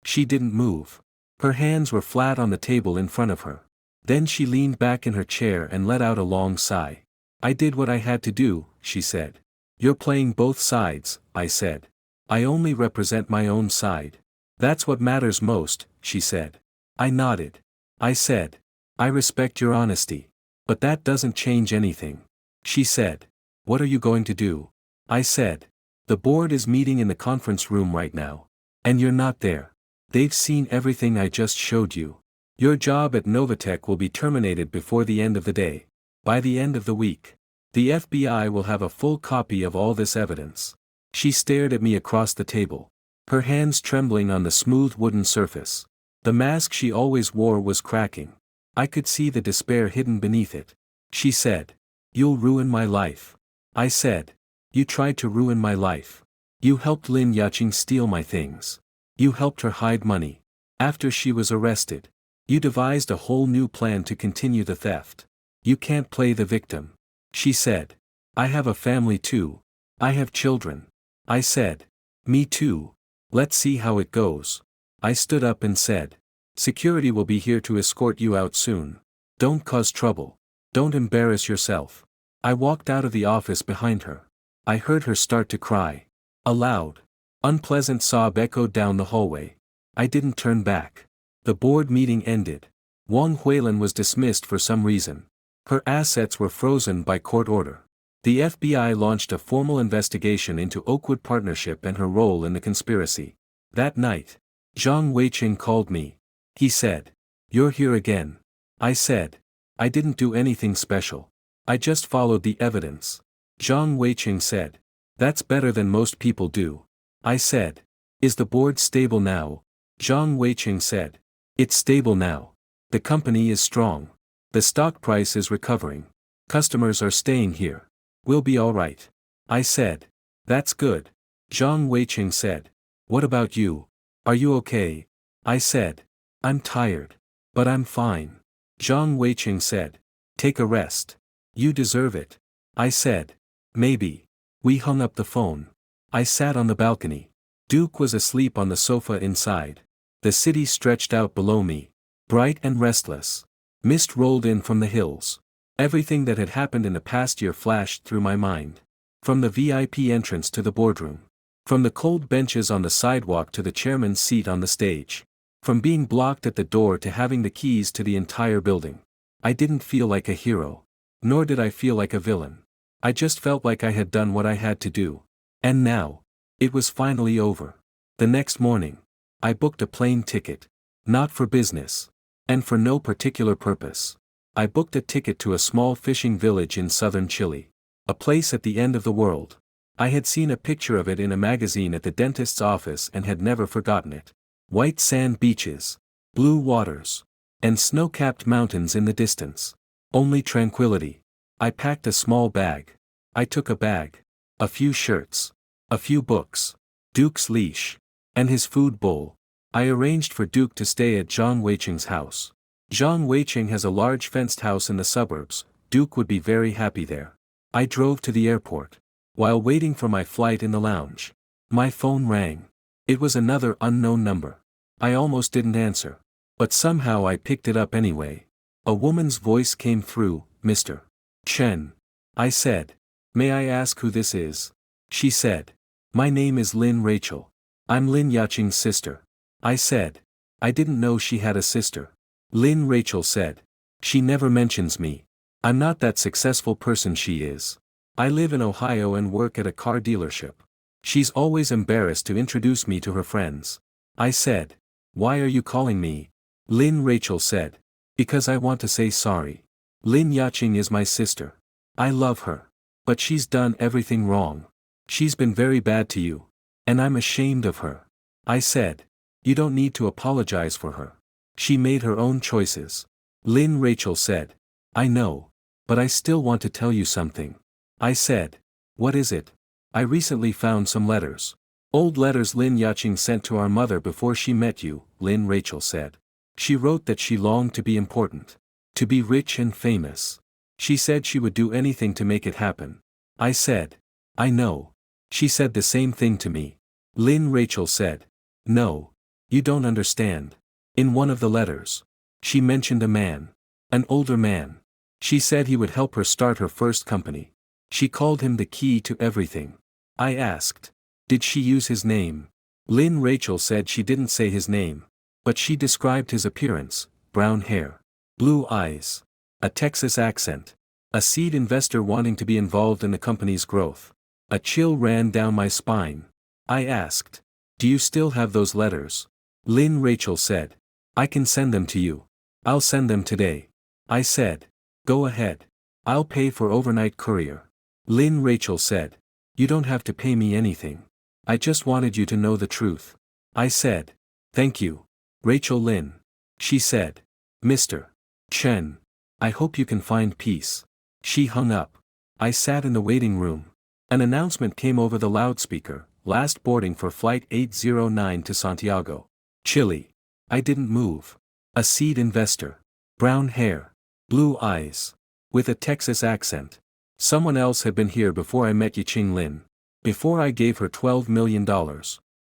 She didn't move. Her hands were flat on the table in front of her. Then she leaned back in her chair and let out a long sigh. I did what I had to do, she said. You're playing both sides, I said. I only represent my own side. That's what matters most, she said. I nodded. I said. I respect your honesty. But that doesn't change anything. She said. What are you going to do? I said. The board is meeting in the conference room right now. And you're not there. They've seen everything I just showed you. Your job at Novatech will be terminated before the end of the day. By the end of the week. The FBI will have a full copy of all this evidence. She stared at me across the table. Her hands trembling on the smooth wooden surface. The mask she always wore was cracking. I could see the despair hidden beneath it. She said. You'll ruin my life. I said. You tried to ruin my life. You helped Lin Yaqing steal my things. You helped her hide money. After she was arrested. You devised a whole new plan to continue the theft. You can't play the victim. She said. I have a family too. I have children. I said. Me too. Let's see how it goes. I stood up and said. Security will be here to escort you out soon. Don't cause trouble. Don't embarrass yourself. I walked out of the office behind her. I heard her start to cry. Aloud. Unpleasant sob echoed down the hallway. I didn't turn back. The board meeting ended. Wang Huilin was dismissed for some reason. Her assets were frozen by court order. The FBI launched a formal investigation into Oakwood Partnership and her role in the conspiracy. That night, Zhang Weiqing called me. He said, "You're here again." I said, "I didn't do anything special. I just followed the evidence." Zhang Weiqing said, "That's better than most people do." I said, "Is the board stable now?" Zhang Weiqing said, "It's stable now. The company is strong. The stock price is recovering. Customers are staying here. We'll be all right." I said, "That's good." Zhang Weiqing said, "What about you? Are you okay?" I said, "I'm tired. But I'm fine." Zhang Weiqing said, "Take a rest. You deserve it." I said, "Maybe." We hung up the phone. I sat on the balcony. Duke was asleep on the sofa inside. The city stretched out below me, bright and restless. Mist rolled in from the hills. Everything that had happened in the past year flashed through my mind. From the VIP entrance to the boardroom. From the cold benches on the sidewalk to the chairman's seat on the stage. From being blocked at the door to having the keys to the entire building. I didn't feel like a hero. Nor did I feel like a villain. I just felt like I had done what I had to do. And now, it was finally over. The next morning, I booked a plane ticket. Not for business. And for no particular purpose. I booked a ticket to a small fishing village in southern Chile. A place at the end of the world. I had seen a picture of it in a magazine at the dentist's office and had never forgotten it. White sand beaches, blue waters, and snow-capped mountains in the distance. Only tranquility. I packed a small bag. I took a bag. A few shirts. A few books. Duke's leash. And his food bowl. I arranged for Duke to stay at Zhang Weiqing's house. Zhang Weiqing has a large fenced house in the suburbs. Duke would be very happy there. I drove to the airport. While waiting for my flight in the lounge, my phone rang. It was another unknown number. I almost didn't answer. But somehow I picked it up anyway. A woman's voice came through. "Mr. Chen." I said, "May I ask who this is?" She said, "My name is Lin Rachel. I'm Lin Yaqing's sister." I said, "I didn't know she had a sister." Lin Rachel said, "She never mentions me. I'm not that successful person she is. I live in Ohio and work at a car dealership. She's always embarrassed to introduce me to her friends." I said, "Why are you calling me?" Lin Rachel said, "Because I want to say sorry. Lin Yaqing is my sister. I love her. But she's done everything wrong. She's been very bad to you. And I'm ashamed of her." I said, "You don't need to apologize for her. She made her own choices." Lin Rachel said, "I know. But I still want to tell you something." I said, "What is it?" "I recently found some letters. Old letters Lin Yaqing sent to our mother before she met you," Lin Rachel said. "She wrote that she longed to be important. To be rich and famous. She said she would do anything to make it happen." I said, "I know. She said the same thing to me." Lin Rachel said, "No. You don't understand. In one of the letters, she mentioned a man. An older man. She said he would help her start her first company. She called him the key to everything." I asked, "Did she use his name?" Lin Rachel said she didn't say his name. But she described his appearance: brown hair, blue eyes, a Texas accent, a seed investor wanting to be involved in the company's growth. A chill ran down my spine. I asked, "Do you still have those letters?" Lin Rachel said, "I can send them to you. I'll send them today." I said, "Go ahead. I'll pay for overnight courier." Lin Rachel said, "You don't have to pay me anything. I just wanted you to know the truth." I said, "Thank you, Rachel Lin." She said, "Mr. Chen, I hope you can find peace." She hung up. I sat in the waiting room. An announcement came over the loudspeaker: last boarding for Flight 809 to Santiago, Chile. I didn't move. A seed investor. Brown hair. Blue eyes. With a Texas accent. Someone else had been here before I met Yaqing Lin. Before I gave her $12 million.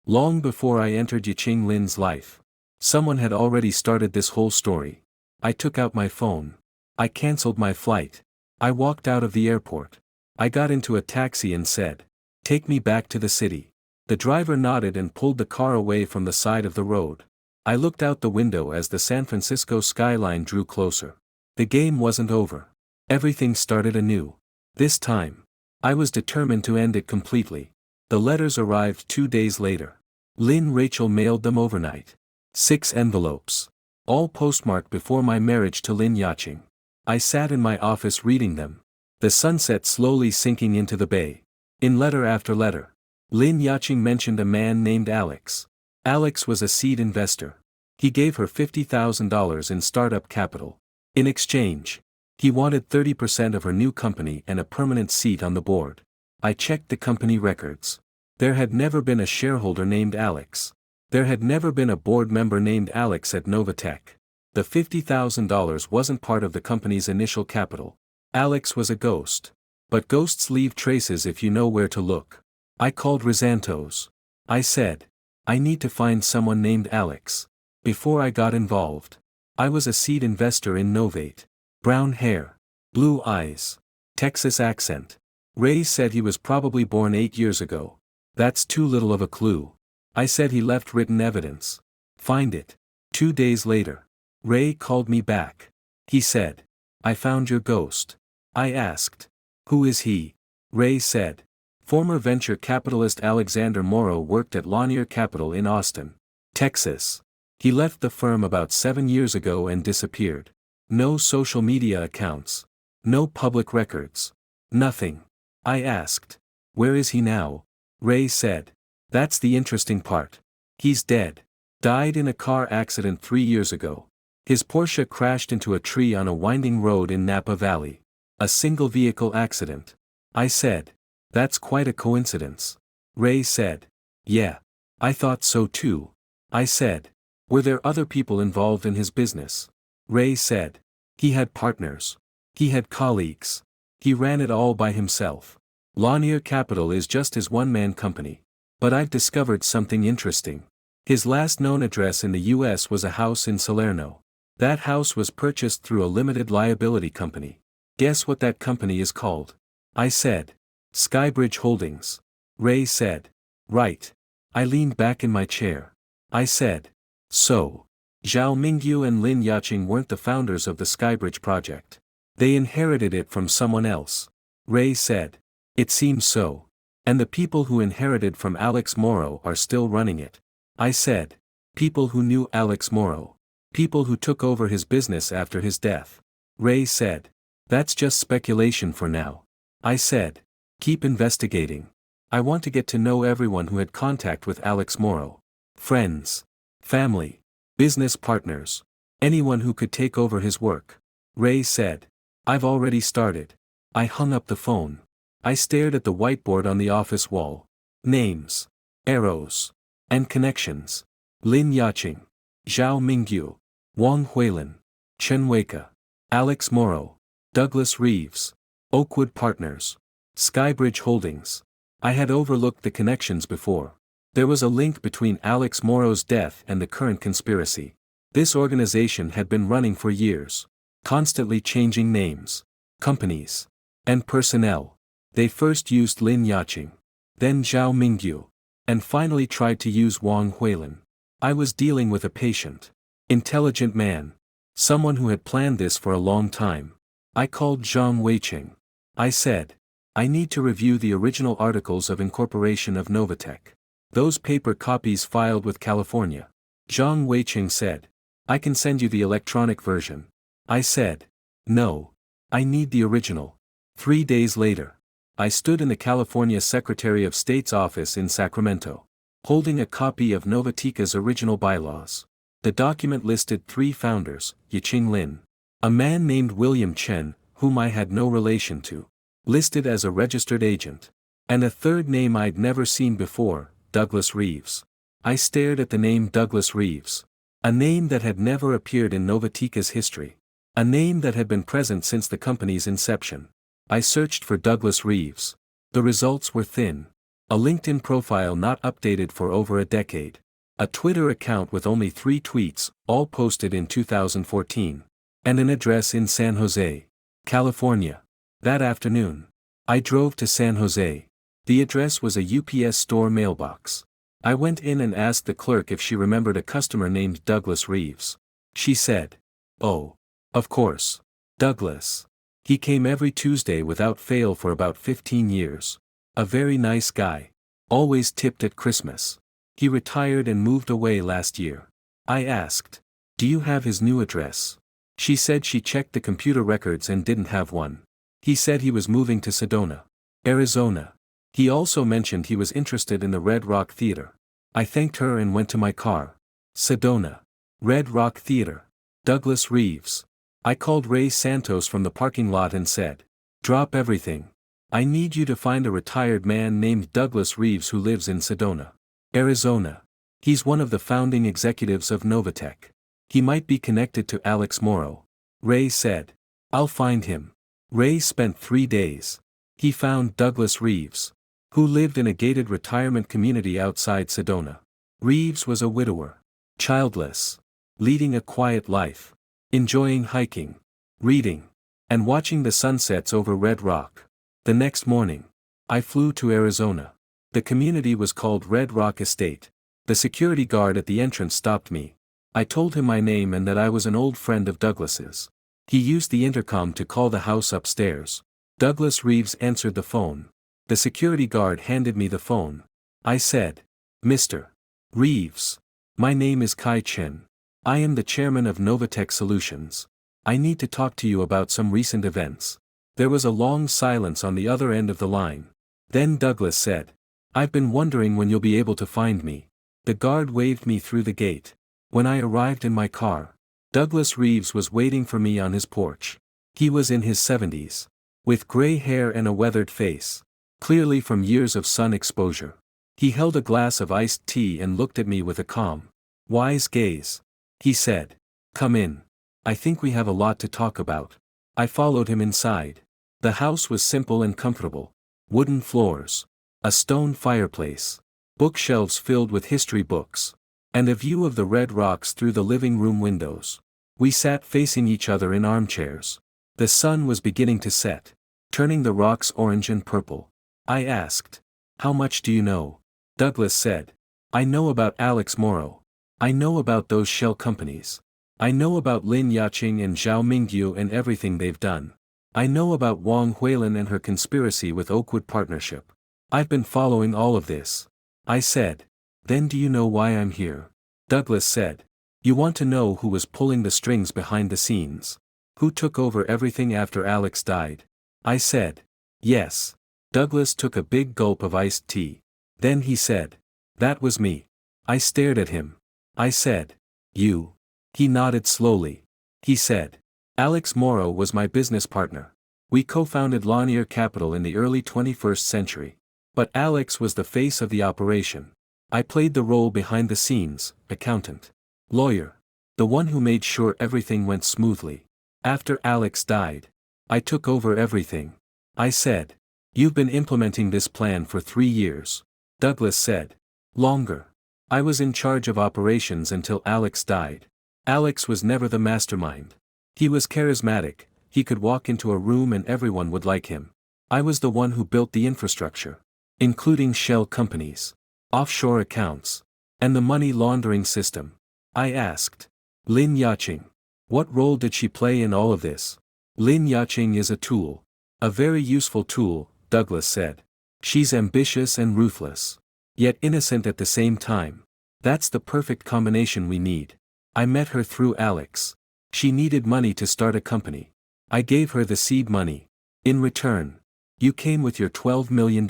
Long before I entered Yaqing Lin's life. Someone had already started this whole story. I took out my phone. I cancelled my flight. I walked out of the airport. I got into a taxi and said, "Take me back to the city." The driver nodded and pulled the car away from the side of the road. I looked out the window as the San Francisco skyline drew closer. The game wasn't over. Everything started anew. This time, I was determined to end it completely. The letters arrived 2 days later. Lynn Rachel mailed them overnight. 6 envelopes. All postmarked before my marriage to Lynn Yachting. I sat in my office reading them. The sunset slowly sinking into the bay. In letter after letter, Lynn Yachting mentioned a man named Alex. Alex was a seed investor. He gave her $50,000 in startup capital. In exchange, he wanted 30% of her new company and a permanent seat on the board. I checked the company records. There had never been a shareholder named Alex. There had never been a board member named Alex at Novatech. The $50,000 wasn't part of the company's initial capital. Alex was a ghost. But ghosts leave traces if you know where to look. I called Rosantos. I said, I need to find someone named Alex. Before I got involved, I was a seed investor in Novate. Brown hair, blue eyes, Texas accent. Ray said he was probably born 8 years ago. That's too little of a clue. I said he left written evidence. Find it. 2 days later, Ray called me back. He said, I found your ghost. I asked, who is he? Ray said, former venture capitalist Alexander Morrow worked at Lanier Capital in Austin, Texas. He left the firm about 7 years ago and disappeared. No social media accounts. No public records. Nothing. I asked, where is he now? Ray said, that's the interesting part. He's dead. Died in a car accident 3 years ago. His Porsche crashed into a tree on a winding road in Napa Valley. A single vehicle accident. I said, that's quite a coincidence. Ray said, yeah. I thought so too. I said, were there other people involved in his business? Ray said, he had partners. He had colleagues. He ran it all by himself. Lanier Capital is just his one-man company. But I've discovered something interesting. His last known address in the US was a house in Salerno. That house was purchased through a limited liability company. Guess what that company is called? I said, Skybridge Holdings. Ray said, right. I leaned back in my chair. I said, so, Zhao Mingyu and Lin Yaching weren't the founders of the Skybridge project. They inherited it from someone else. Ray said, it seems so. And the people who inherited from Alex Morrow are still running it. I said, people who knew Alex Morrow. People who took over his business after his death. Ray said, that's just speculation for now. I said, keep investigating. I want to get to know everyone who had contact with Alex Morrow. Friends. Family. Business partners. Anyone who could take over his work. Ray said, I've already started. I hung up the phone. I stared at the whiteboard on the office wall. Names. Arrows. And connections. Lin Yaching. Zhao Mingyu. Wang Huilin. Chen Weika. Alex Morrow. Douglas Reeves. Oakwood Partners. Skybridge Holdings. I had overlooked the connections before. There was a link between Alex Morrow's death and the current conspiracy. This organization had been running for years. Constantly changing names. Companies. And personnel. They first used Lin Yaching. Then Zhao Mingyu. And finally tried to use Wang Huilin. I was dealing with a patient. Intelligent man. Someone who had planned this for a long time. I called Zhang Weiqing. I said, I need to review the original articles of incorporation of Novatech. Those paper copies filed with California. Zhang Weiqing said, I can send you the electronic version. I said, no. I need the original. 3 days later, I stood in the California Secretary of State's office in Sacramento, holding a copy of Novatika's original bylaws. The document listed 3 founders, Yaching Lin, a man named William Chen, whom I had no relation to, listed as a registered agent, and a third name I'd never seen before, Douglas Reeves. I stared at the name Douglas Reeves. A name that had never appeared in Novatika's history. A name that had been present since the company's inception. I searched for Douglas Reeves. The results were thin. A LinkedIn profile not updated for over a decade. A Twitter account with only 3 tweets, all posted in 2014. And an address in San Jose, California. That afternoon, I drove to San Jose. The address was a UPS store mailbox. I went in and asked the clerk if she remembered a customer named Douglas Reeves. She said, "Oh. Of course. Douglas. He came every Tuesday without fail for about 15 years. A very nice guy. Always tipped at Christmas. He retired and moved away last year." I asked, "Do you have his new address?" She said she checked the computer records and didn't have one. He said he was moving to Sedona, Arizona. He also mentioned he was interested in the Red Rock Theater. I thanked her and went to my car. Sedona. Red Rock Theater. Douglas Reeves. I called Ray Santos from the parking lot and said, "Drop everything. I need you to find a retired man named Douglas Reeves who lives in Sedona, Arizona. He's one of the founding executives of Novatech. He might be connected to Alex Morrow." Ray said, "I'll find him." Ray spent 3 days. He found Douglas Reeves, who lived in a gated retirement community outside Sedona. Reeves was a widower, childless, leading a quiet life, enjoying hiking, reading, and watching the sunsets over Red Rock. The next morning, I flew to Arizona. The community was called Red Rock Estate. The security guard at the entrance stopped me. I told him my name and that I was an old friend of Douglas's. He used the intercom to call the house upstairs. Douglas Reeves answered the phone. The security guard handed me the phone. I said, "Mr. Reeves. My name is Kai Chen. I am the chairman of Novatech Solutions. I need to talk to you about some recent events." There was a long silence on the other end of the line. Then Douglas said, "I've been wondering when you'll be able to find me." The guard waved me through the gate. When I arrived in my car, Douglas Reeves was waiting for me on his porch. He was in his 70s, with gray hair and a weathered face, clearly from years of sun exposure. He held a glass of iced tea and looked at me with a calm, wise gaze. He said, "Come in. I think we have a lot to talk about." I followed him inside. The house was simple and comfortable. Wooden floors, a stone fireplace, bookshelves filled with history books, and a view of the red rocks through the living room windows. We sat facing each other in armchairs. The sun was beginning to set, turning the rocks orange and purple. I asked, "How much do you know?" Douglas said, "I know about Alex Morrow. I know about those shell companies. I know about Lin Yaqing and Zhao Mingyu and everything they've done. I know about Wang Huilin and her conspiracy with Oakwood Partnership. I've been following all of this." I said, "Then do you know why I'm here?" Douglas said, "You want to know who was pulling the strings behind the scenes? Who took over everything after Alex died?" I said, "Yes." Douglas took a big gulp of iced tea. Then he said, "That was me." I stared at him. I said, "You?" He nodded slowly. He said, "Alex Morrow was my business partner. We co-founded Lanier Capital in the early 21st century. But Alex was the face of the operation. I played the role behind the scenes, accountant, lawyer, the one who made sure everything went smoothly. After Alex died, I took over everything." I said, "You've been implementing this plan for 3 years." Douglas said, "Longer. I was in charge of operations until Alex died." Alex was never the mastermind. He was charismatic, he could walk into a room and everyone would like him. I was the one who built the infrastructure, including shell companies, offshore accounts, and the money laundering system. I asked, "Lin Yaqing. What role did she play in all of this?" "Lin Yaqing is a tool. A very useful tool," Douglas said. "She's ambitious and ruthless, yet innocent at the same time. That's the perfect combination we need. I met her through Alex. She needed money to start a company. I gave her the seed money. In return, you came with your $12 million.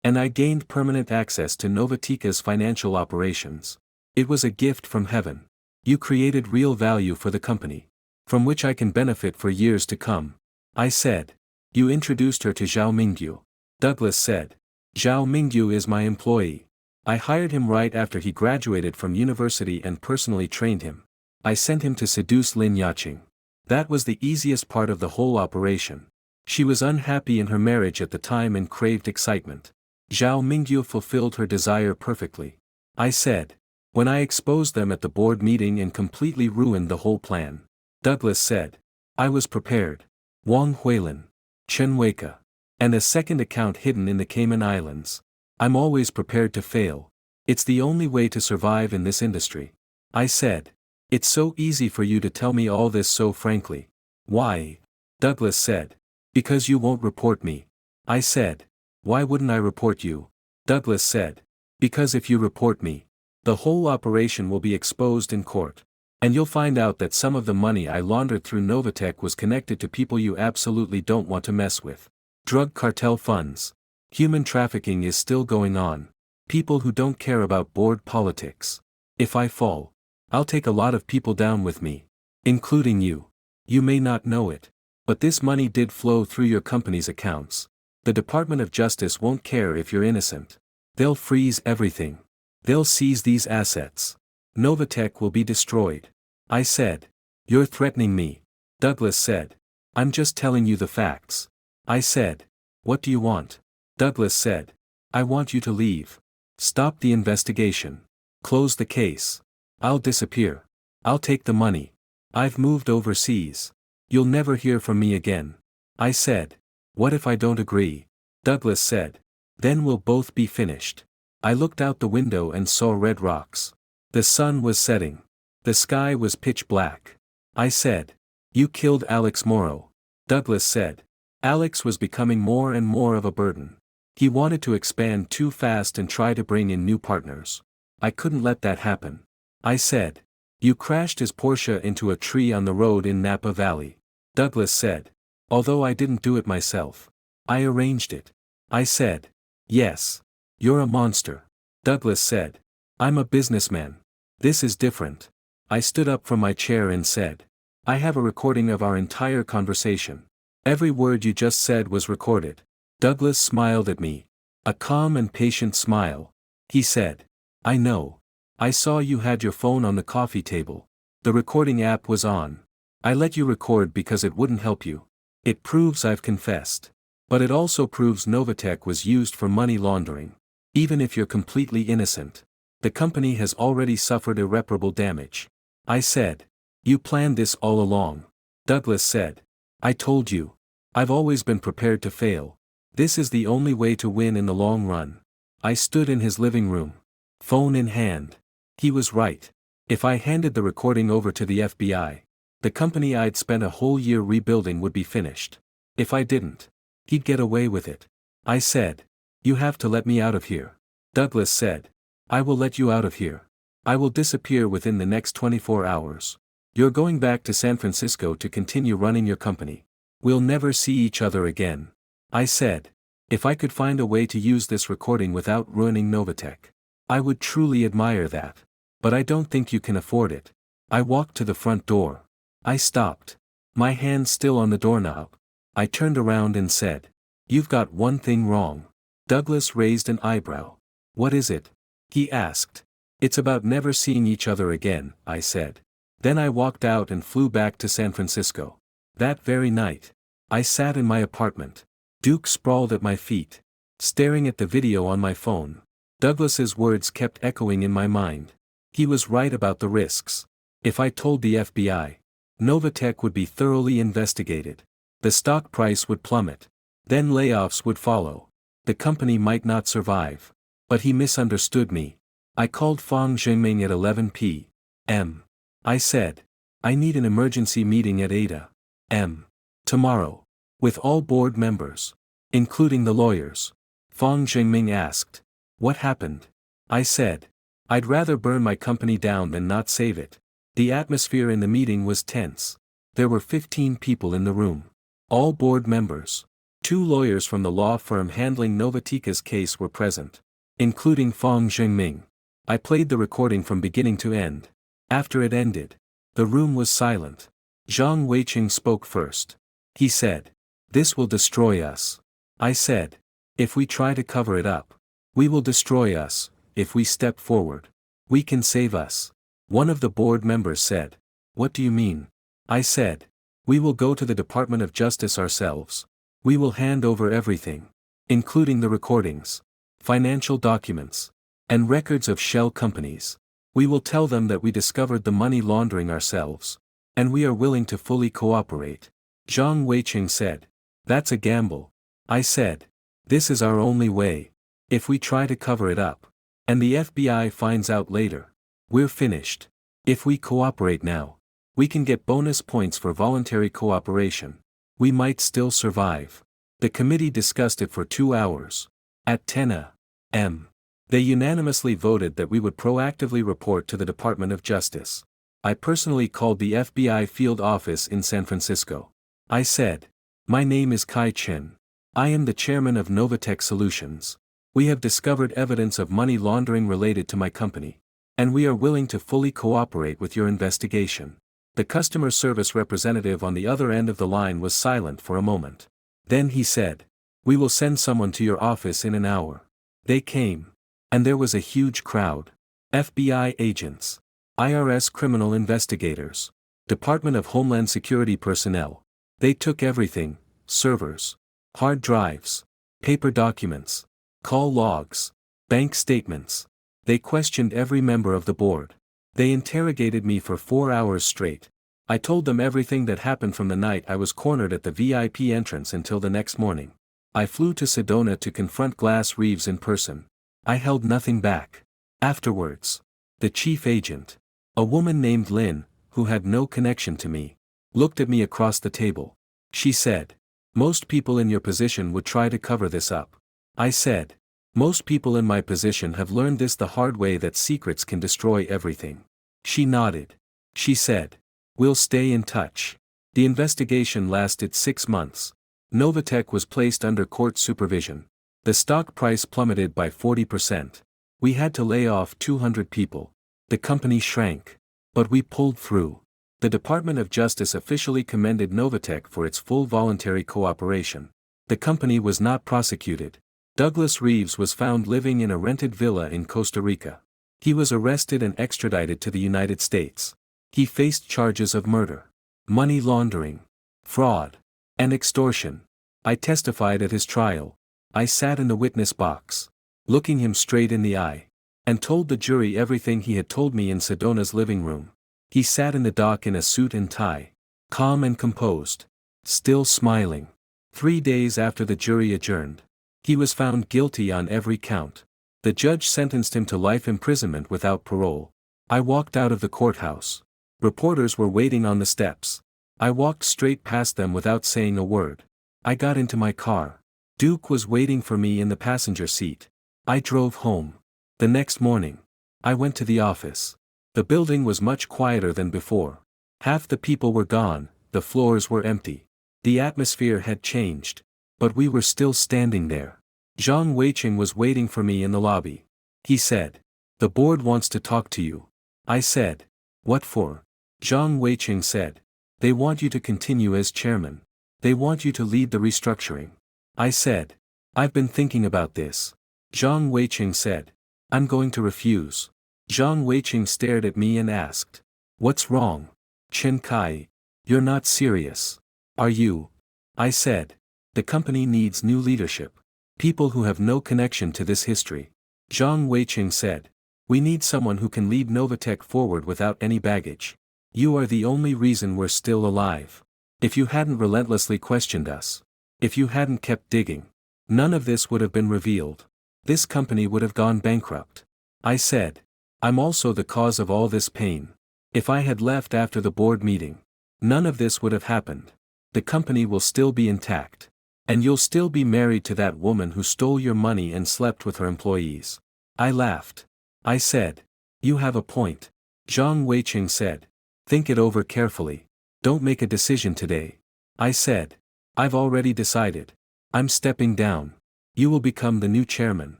And I gained permanent access to Novatika's financial operations. It was a gift from heaven. You created real value for the company, from which I can benefit for years to come." I said, "You introduced her to Zhao Mingyu." Douglas said, "Zhao Mingyu is my employee. I hired him right after he graduated from university and personally trained him. I sent him to seduce Lin Yaqing. That was the easiest part of the whole operation. She was unhappy in her marriage at the time and craved excitement. Zhao Mingyu fulfilled her desire perfectly." I said, "When I exposed them at the board meeting and completely ruined the whole plan." Douglas said, "I was prepared. Wang Huilin, Chen Weike, And a second account hidden in the Cayman Islands. I'm always prepared to fail. It's the only way to survive in this industry. I said. It's so easy for you to tell me all this so frankly. Why? Douglas said. Because you won't report me. I said. Why wouldn't I report you? Douglas said. Because if you report me, the whole operation will be exposed in court. And you'll find out that some of the money I laundered through Novatech was connected to people you absolutely don't want to mess with. Drug cartel funds. Human trafficking is still going on. People who don't care about board politics. If I fall, I'll take a lot of people down with me. Including you. You may not know it. But this money did flow through your company's accounts. The Department of Justice won't care if you're innocent. They'll freeze everything. They'll seize these assets. Novatech will be destroyed. I said. You're threatening me. Douglas said. I'm just telling you the facts. I said. What do you want? Douglas said. I want you to leave. Stop the investigation. Close the case. I'll disappear. I'll take the money. I've moved overseas. You'll never hear from me again. I said. What if I don't agree? Douglas said. Then we'll both be finished. I looked out the window and saw red rocks. The sun was setting. The sky was pitch black. I said. You killed Alex Morrow. Douglas said. Alex was becoming more and more of a burden. He wanted to expand too fast and try to bring in new partners. I couldn't let that happen. I said. You crashed his Porsche into a tree on the road in Napa Valley. Douglas said. Although I didn't do it myself. I arranged it. I said. Yes. You're a monster. Douglas said. I'm a businessman. This is different. I stood up from my chair and said. I have a recording of our entire conversation. Every word you just said was recorded. Douglas smiled at me. A calm and patient smile. He said. I know. I saw you had your phone on the coffee table. The recording app was on. I let you record because it wouldn't help you. It proves I've confessed. But it also proves Novatech was used for money laundering. Even if you're completely innocent. The company has already suffered irreparable damage. I said. You planned this all along. Douglas said. I told you. I've always been prepared to fail. This is the only way to win in the long run. I stood in his living room. Phone in hand. He was right. If I handed the recording over to the FBI, the company I'd spent a whole year rebuilding would be finished. If I didn't, he'd get away with it. I said. You have to let me out of here. Douglas said. I will let you out of here. I will disappear within the next 24 hours. You're going back to San Francisco to continue running your company. We'll never see each other again. I said. If I could find a way to use this recording without ruining Novatech, I would truly admire that. But I don't think you can afford it. I walked to the front door. I stopped. My hand still on the doorknob. I turned around and said. You've got one thing wrong. Douglas raised an eyebrow. What is it? He asked. It's about never seeing each other again, I said. Then I walked out and flew back to San Francisco. That very night, I sat in my apartment. Duke sprawled at my feet, staring at the video on my phone. Douglas's words kept echoing in my mind. He was right about the risks. If I told the FBI, Novatech would be thoroughly investigated. The stock price would plummet. Then layoffs would follow. The company might not survive. But he misunderstood me. I called Fang Zhengming at 11 p.m. I said. I need an emergency meeting at 8 a.m. tomorrow. With all board members. Including the lawyers. Fang Zhengming asked. What happened? I said. I'd rather burn my company down than not save it. The atmosphere in the meeting was tense. There were 15 people in the room. All board members. 2 lawyers from the law firm handling Novatika's case were present. Including Fang Zhengming. I played the recording from beginning to end. After it ended, the room was silent. Zhang Weiqing spoke first. He said. This will destroy us. I said. If we try to cover it up. We will destroy us. If we step forward. We can save us. One of the board members said. What do you mean? I said. We will go to the Department of Justice ourselves. We will hand over everything. Including the recordings. Financial documents. And records of shell companies. We will tell them that we discovered the money laundering ourselves. And we are willing to fully cooperate. Zhang Weiqing said. That's a gamble. I said. This is our only way. If we try to cover it up, and the FBI finds out later, we're finished. If we cooperate now, we can get bonus points for voluntary cooperation. We might still survive. The committee discussed it for 2 hours. At 10 a.m., they unanimously voted that we would proactively report to the Department of Justice. I personally called the FBI field office in San Francisco. I said, "My name is Kai Chen. I am the chairman of Novatech Solutions. We have discovered evidence of money laundering related to my company, and we are willing to fully cooperate with your investigation." The customer service representative on the other end of the line was silent for a moment. Then he said, "We will send someone to your office in an hour." They came. And there was a huge crowd. FBI agents, IRS criminal investigators, Department of Homeland Security personnel. They took everything: servers, hard drives, paper documents, call logs, bank statements. They questioned every member of the board. They interrogated me for 4 hours straight. I told them everything that happened from the night I was cornered at the VIP entrance until the next morning. I flew to Sedona to confront Glass Reeves in person. I held nothing back. Afterwards, the chief agent, a woman named Lynn, who had no connection to me, looked at me across the table. She said, "Most people in your position would try to cover this up." I said, "Most people in my position have learned this the hard way, that secrets can destroy everything." She nodded. She said, "We'll stay in touch." The investigation lasted 6 months. Novatech was placed under court supervision. The stock price plummeted by 40%. We had to lay off 200 people. The company shrank. But we pulled through. The Department of Justice officially commended Novatech for its full voluntary cooperation. The company was not prosecuted. Douglas Reeves was found living in a rented villa in Costa Rica. He was arrested and extradited to the United States. He faced charges of murder, money laundering, fraud, and extortion. I testified at his trial. I sat in the witness box, looking him straight in the eye, and told the jury everything he had told me in Sedona's living room. He sat in the dock in a suit and tie, calm and composed, still smiling. 3 days after the jury adjourned, he was found guilty on every count. The judge sentenced him to life imprisonment without parole. I walked out of the courthouse. Reporters were waiting on the steps. I walked straight past them without saying a word. I got into my car. Duke was waiting for me in the passenger seat. I drove home. The next morning, I went to the office. The building was much quieter than before. Half the people were gone, the floors were empty. The atmosphere had changed. But we were still standing there. Zhang Weiqing was waiting for me in the lobby. He said, "The board wants to talk to you." I said, "What for?" Zhang Weiqing said, "They want you to continue as chairman. They want you to lead the restructuring." I said, "I've been thinking about this." Zhang Weiqing said, "I'm going to refuse." Zhang Weiqing stared at me and asked, "What's wrong? Chen Kai, you're not serious, are you?" I said, "The company needs new leadership. People who have no connection to this history." Zhang Weiqing said, "We need someone who can lead Novatech forward without any baggage. You are the only reason we're still alive. If you hadn't relentlessly questioned us, if you hadn't kept digging, none of this would have been revealed. This company would have gone bankrupt." I said, "I'm also the cause of all this pain. If I had left after the board meeting, none of this would have happened. The company will still be intact. And you'll still be married to that woman who stole your money and slept with her employees." I laughed. I said, "You have a point." Zhang Weiqing said, "Think it over carefully. Don't make a decision today." I said, "I've already decided. I'm stepping down. You will become the new chairman.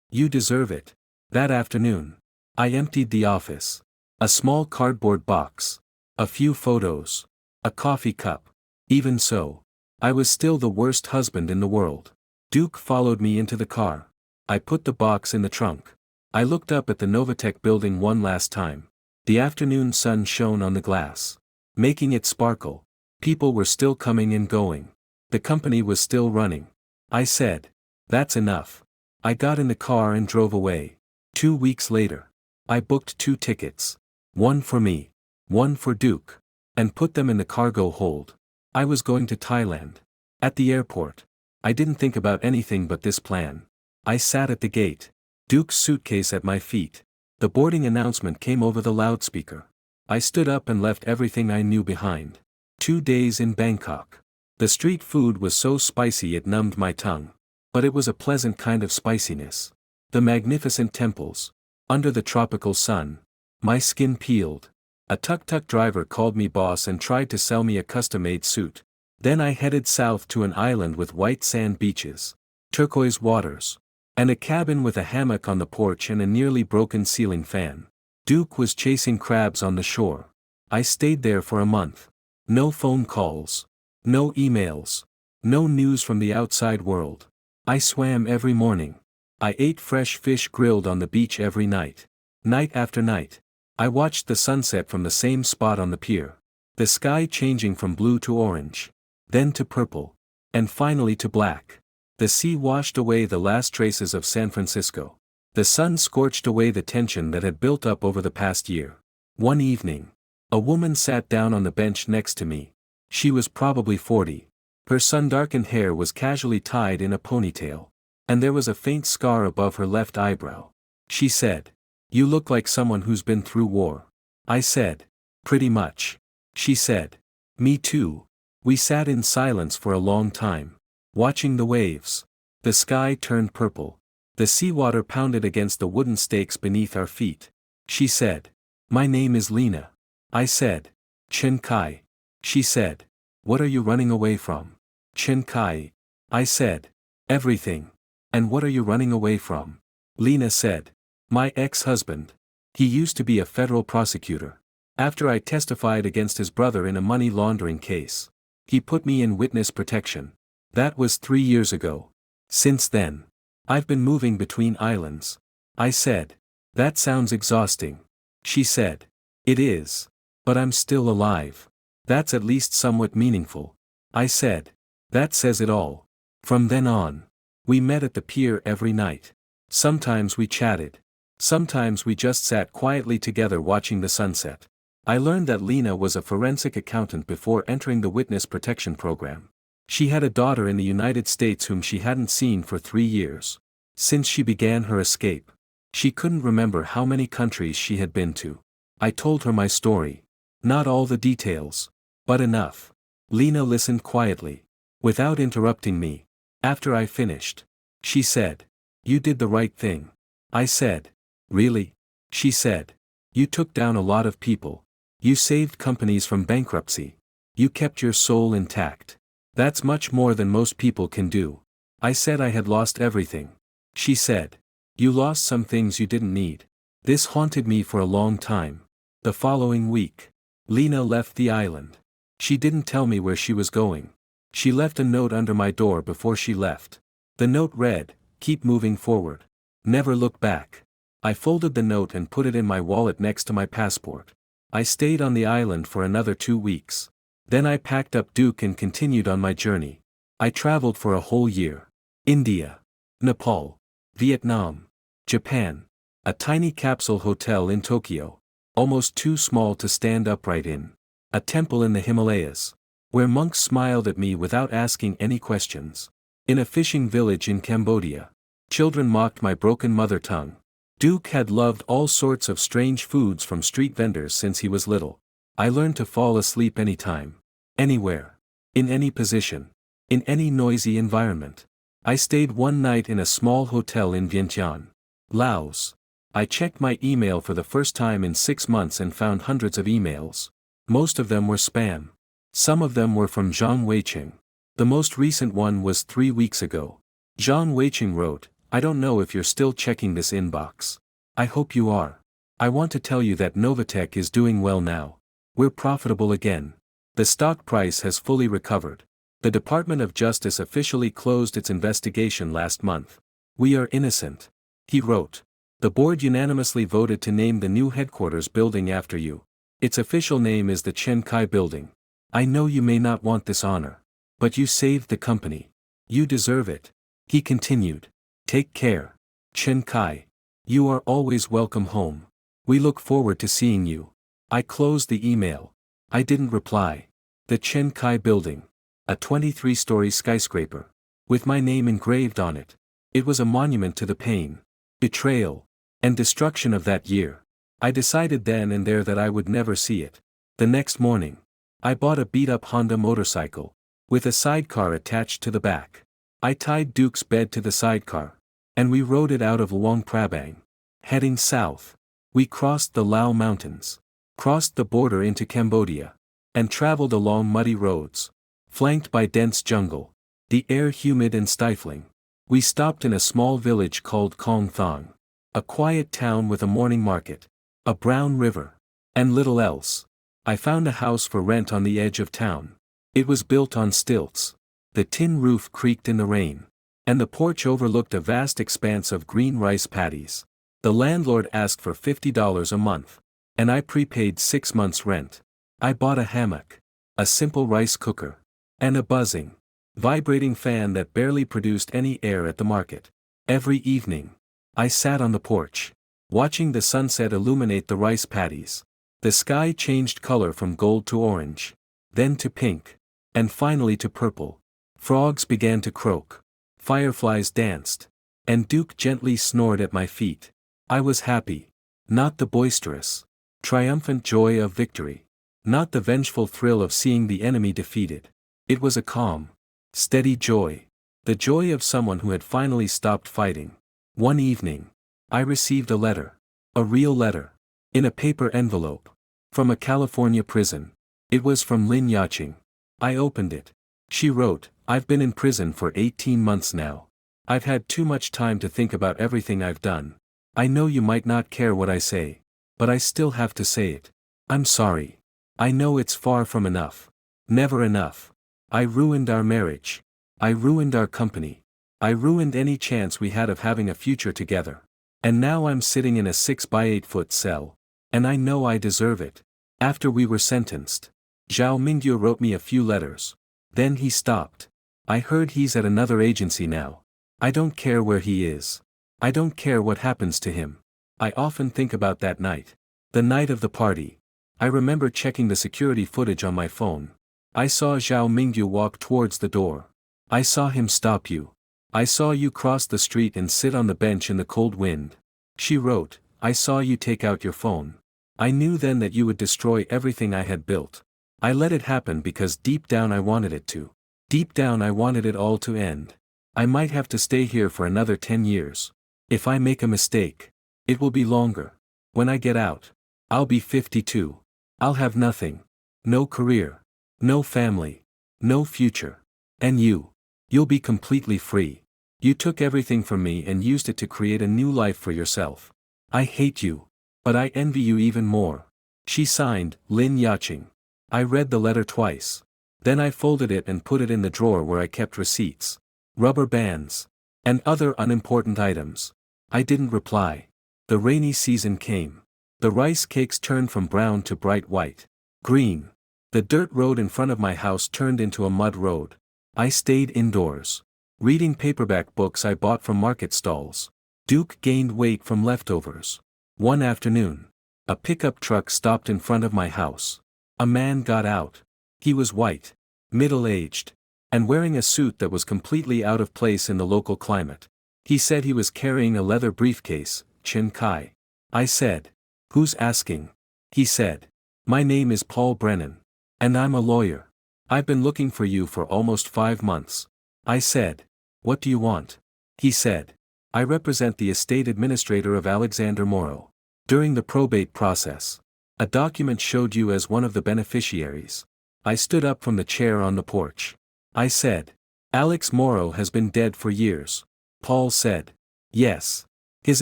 You deserve it." That afternoon, I emptied the office. A small cardboard box. A few photos. A coffee cup. Even so, I was still the worst husband in the world. Duke followed me into the car. I put the box in the trunk. I looked up at the Novatech building one last time. The afternoon sun shone on the glass, making it sparkle. People were still coming and going. The company was still running. I said, "That's enough." I got in the car and drove away. 2 weeks later, I booked 2 tickets. One for me, one for Duke, and put them in the cargo hold. I was going to Thailand. At the airport, I didn't think about anything but this plan. I sat at the gate. Duke's suitcase at my feet. The boarding announcement came over the loudspeaker. I stood up and left everything I knew behind. 2 days in Bangkok. The street food was so spicy it numbed my tongue. But it was a pleasant kind of spiciness. The magnificent temples. Under the tropical sun. My skin peeled. A tuk-tuk driver called me boss and tried to sell me a custom-made suit. Then I headed south to an island with white sand beaches, turquoise waters, and a cabin with a hammock on the porch and a nearly broken ceiling fan. Duke was chasing crabs on the shore. I stayed there for a month. No phone calls. No emails. No news from the outside world. I swam every morning. I ate fresh fish grilled on the beach every night. Night after night. I watched the sunset from the same spot on the pier. The sky changing from blue to orange. Then to purple. And finally to black. The sea washed away the last traces of San Francisco. The sun scorched away the tension that had built up over the past year. One evening, a woman sat down on the bench next to me. She was probably 40. Her sun-darkened hair was casually tied in a ponytail. And there was a faint scar above her left eyebrow. She said, "You look like someone who's been through war." I said, "Pretty much." She said, "Me too." We sat in silence for a long time, watching the waves. The sky turned purple. The seawater pounded against the wooden stakes beneath our feet. She said, "My name is Lena." I said, "Chen Kai." She said, "What are you running away from?" "Chen Kai." I said, "Everything." "And what are you running away from?" Lena said, "My ex-husband. He used to be a federal prosecutor. After I testified against his brother in a money laundering case, he put me in witness protection. That was 3 years ago. Since then, I've been moving between islands." I said, "That sounds exhausting." She said, "It is. But I'm still alive. That's at least somewhat meaningful." I said, "That says it all." From then on, we met at the pier every night. Sometimes we chatted. Sometimes we just sat quietly together watching the sunset. I learned that Lena was a forensic accountant before entering the witness protection program. She had a daughter in the United States whom she hadn't seen for 3 years. Since she began her escape. She couldn't remember how many countries she had been to. I told her my story. Not all the details. But enough. Lena listened quietly. Without interrupting me. After I finished. She said, "You did the right thing." I said, "Really?" She said, "You took down a lot of people. You saved companies from bankruptcy. You kept your soul intact. That's much more than most people can do." I said I had lost everything. She said, "You lost some things you didn't need." This haunted me for a long time. The following week, Lena left the island. She didn't tell me where she was going. She left a note under my door before she left. The note read, "Keep moving forward. Never look back." I folded the note and put it in my wallet next to my passport. I stayed on the island for another 2 weeks. Then I packed up Duke and continued on my journey. I traveled for a whole year. India, Nepal, Vietnam, Japan, a tiny capsule hotel in Tokyo, almost too small to stand upright in, a temple in the Himalayas, where monks smiled at me without asking any questions, in a fishing village in Cambodia. Children mocked my broken mother tongue. Duke had loved all sorts of strange foods from street vendors since he was little. I learned to fall asleep anytime, anywhere, in any position, in any noisy environment. I stayed one night in a small hotel in Vientiane, Laos. I checked my email for the first time in 6 months and found hundreds of emails. Most of them were spam. Some of them were from Zhang Weiqing. The most recent one was 3 weeks ago. Zhang Weiqing wrote, "I don't know if you're still checking this inbox. I hope you are. I want to tell you that Novatech is doing well now. We're profitable again. The stock price has fully recovered. The Department of Justice officially closed its investigation last month. We are innocent." He wrote, "The board unanimously voted to name the new headquarters building after you. Its official name is the Chen Kai Building. I know you may not want this honor. But you saved the company. You deserve it." He continued, "Take care. Chen Kai. You are always welcome home. We look forward to seeing you." I closed the email. I didn't reply. The Chen Kai Building. A 23-story skyscraper. with my name engraved on it. It was a monument to the pain, betrayal, and destruction of that year. I decided then and there that I would never see it. The next morning, I bought a beat-up Honda motorcycle, with a sidecar attached to the back. I tied Duke's bed to the sidecar, and we rode it out of Luang Prabang. Heading south, we crossed the Lao Mountains, crossed the border into Cambodia, and traveled along muddy roads, flanked by dense jungle, the air humid and stifling. We stopped in a small village called Kong Thong, a quiet town with a morning market, a brown river, and little else. I found a house for rent on the edge of town. It was built on stilts. The tin roof creaked in the rain, and the porch overlooked a vast expanse of green rice paddies. The landlord asked for $50 a month, and I prepaid 6 months' rent. I bought a hammock, a simple rice cooker, and a buzzing, vibrating fan that barely produced any air at the market. Every evening, I sat on the porch, watching the sunset illuminate the rice paddies. The sky changed color from gold to orange, then to pink, and finally to purple. Frogs began to croak, fireflies danced, and Duke gently snored at my feet. I was happy, not the boisterous, triumphant joy of victory, not the vengeful thrill of seeing the enemy defeated. It was a calm, steady joy, the joy of someone who had finally stopped fighting. One evening, I received a letter, a real letter, in a paper envelope, from a California prison. It was from Lin Yaching. I opened it. She wrote, "I've been in prison for 18 months now. I've had too much time to think about everything I've done. I know you might not care what I say, but I still have to say it. I'm sorry. I know it's far from enough. Never enough. I ruined our marriage. I ruined our company. I ruined any chance we had of having a future together. And now I'm sitting in a 6 by 8 foot cell. And I know I deserve it." After we were sentenced, Zhao Mingyu wrote me a few letters. Then he stopped. "I heard he's at another agency now. I don't care where he is. I don't care what happens to him." I often think about that night. The night of the party. I remember checking the security footage on my phone. I saw Zhao Mingyu walk towards the door. I saw him stop you. I saw you cross the street and sit on the bench in the cold wind. She wrote, "I saw you take out your phone. I knew then that you would destroy everything I had built. I let it happen because deep down I wanted it to. Deep down I wanted it all to end. I might have to stay here for another 10 years. If I make a mistake, it will be longer. When I get out, I'll be 52. I'll have nothing. No career. No family. No future. And you'll be completely free. You took everything from me and used it to create a new life for yourself. I hate you. But I envy you even more." She signed, Lin Yaching. I read the letter twice. Then I folded it and put it in the drawer where I kept receipts, rubber bands, and other unimportant items. I didn't reply. The rainy season came. The rice cakes turned from brown to bright white. Green. The dirt road in front of my house turned into a mud road. I stayed indoors, reading paperback books I bought from market stalls. Duke gained weight from leftovers. One afternoon, a pickup truck stopped in front of my house. A man got out. He was white, middle-aged, and wearing a suit that was completely out of place in the local climate. He said he was carrying a leather briefcase, Chin Kai. I said, "Who's asking?" He said, "My name is Paul Brennan. And I'm a lawyer. I've been looking for you for almost 5 months. I said, "What do you want?" He said, "I represent the estate administrator of Alexander Morrow. During the probate process, a document showed you as one of the beneficiaries." I stood up from the chair on the porch. I said, "Alex Morrow has been dead for years." Paul said, "Yes. His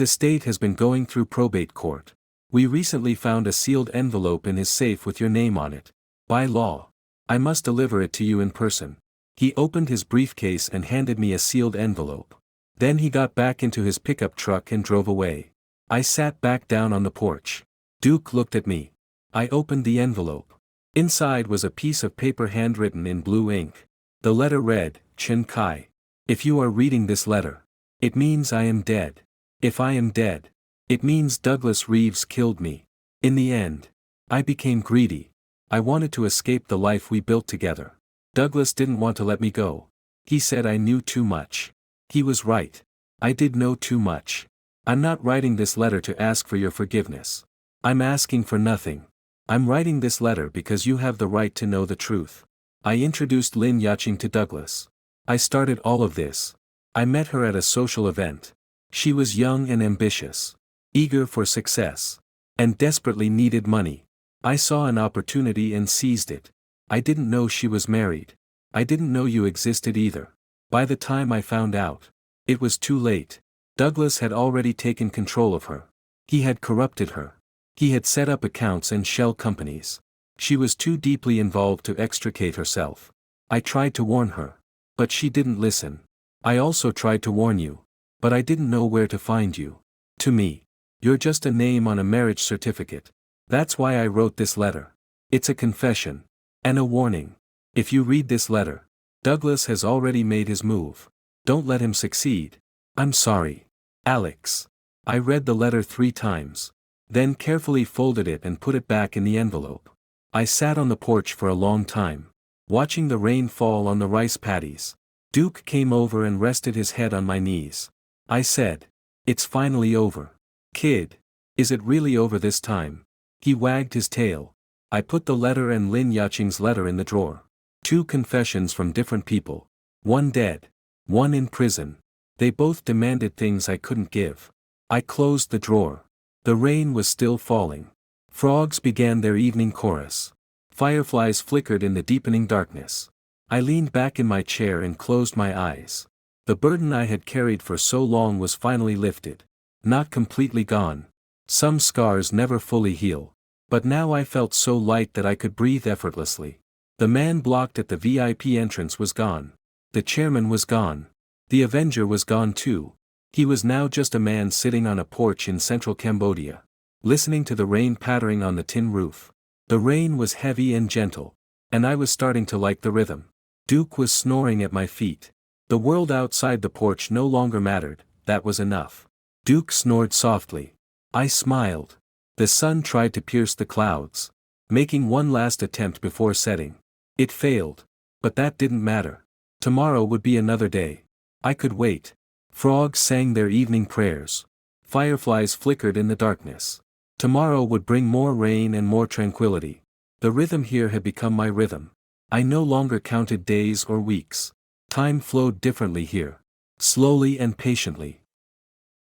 estate has been going through probate court. We recently found a sealed envelope in his safe with your name on it. By law, I must deliver it to you in person." He opened his briefcase and handed me a sealed envelope. Then he got back into his pickup truck and drove away. I sat back down on the porch. Duke looked at me. I opened the envelope. Inside was a piece of paper handwritten in blue ink. The letter read, "Chin Kai. If you are reading this letter, it means I am dead. If I am dead, it means Douglas Reeves killed me. In the end, I became greedy. I wanted to escape the life we built together. Douglas didn't want to let me go. He said I knew too much. He was right. I did know too much. I'm not writing this letter to ask for your forgiveness. I'm asking for nothing. I'm writing this letter because you have the right to know the truth. I introduced Lin Yaching to Douglas. I started all of this. I met her at a social event. She was young and ambitious, eager for success, and desperately needed money. I saw an opportunity and seized it. I didn't know she was married. I didn't know you existed either. By the time I found out, it was too late. Douglas had already taken control of her. He had corrupted her. He had set up accounts and shell companies. She was too deeply involved to extricate herself. I tried to warn her. But she didn't listen. I also tried to warn you. But I didn't know where to find you. To me, you're just a name on a marriage certificate. That's why I wrote this letter. It's a confession. And a warning. If you read this letter, Douglas has already made his move. Don't let him succeed. I'm sorry. Alex. I read the letter 3 times. Then carefully folded it and put it back in the envelope. I sat on the porch for a long time, watching the rain fall on the rice paddies. Duke came over and rested his head on my knees. I said, "It's finally over. Kid. Is it really over this time?" He wagged his tail. I put the letter and Lin Yaching's letter in the drawer. 2 confessions from different people. One dead. One in prison. They both demanded things I couldn't give. I closed the drawer. The rain was still falling. Frogs began their evening chorus. Fireflies flickered in the deepening darkness. I leaned back in my chair and closed my eyes. The burden I had carried for so long was finally lifted. Not completely gone. Some scars never fully heal. But now I felt so light that I could breathe effortlessly. The man blocked at the VIP entrance was gone. The chairman was gone. The Avenger was gone too. He was now just a man sitting on a porch in central Cambodia, listening to the rain pattering on the tin roof. The rain was heavy and gentle, and I was starting to like the rhythm. Duke was snoring at my feet. The world outside the porch no longer mattered, that was enough. Duke snored softly. I smiled. The sun tried to pierce the clouds, making one last attempt before setting. It failed. But that didn't matter. Tomorrow would be another day. I could wait. Frogs sang their evening prayers. Fireflies flickered in the darkness. Tomorrow would bring more rain and more tranquility. The rhythm here had become my rhythm. I no longer counted days or weeks. Time flowed differently here. Slowly and patiently.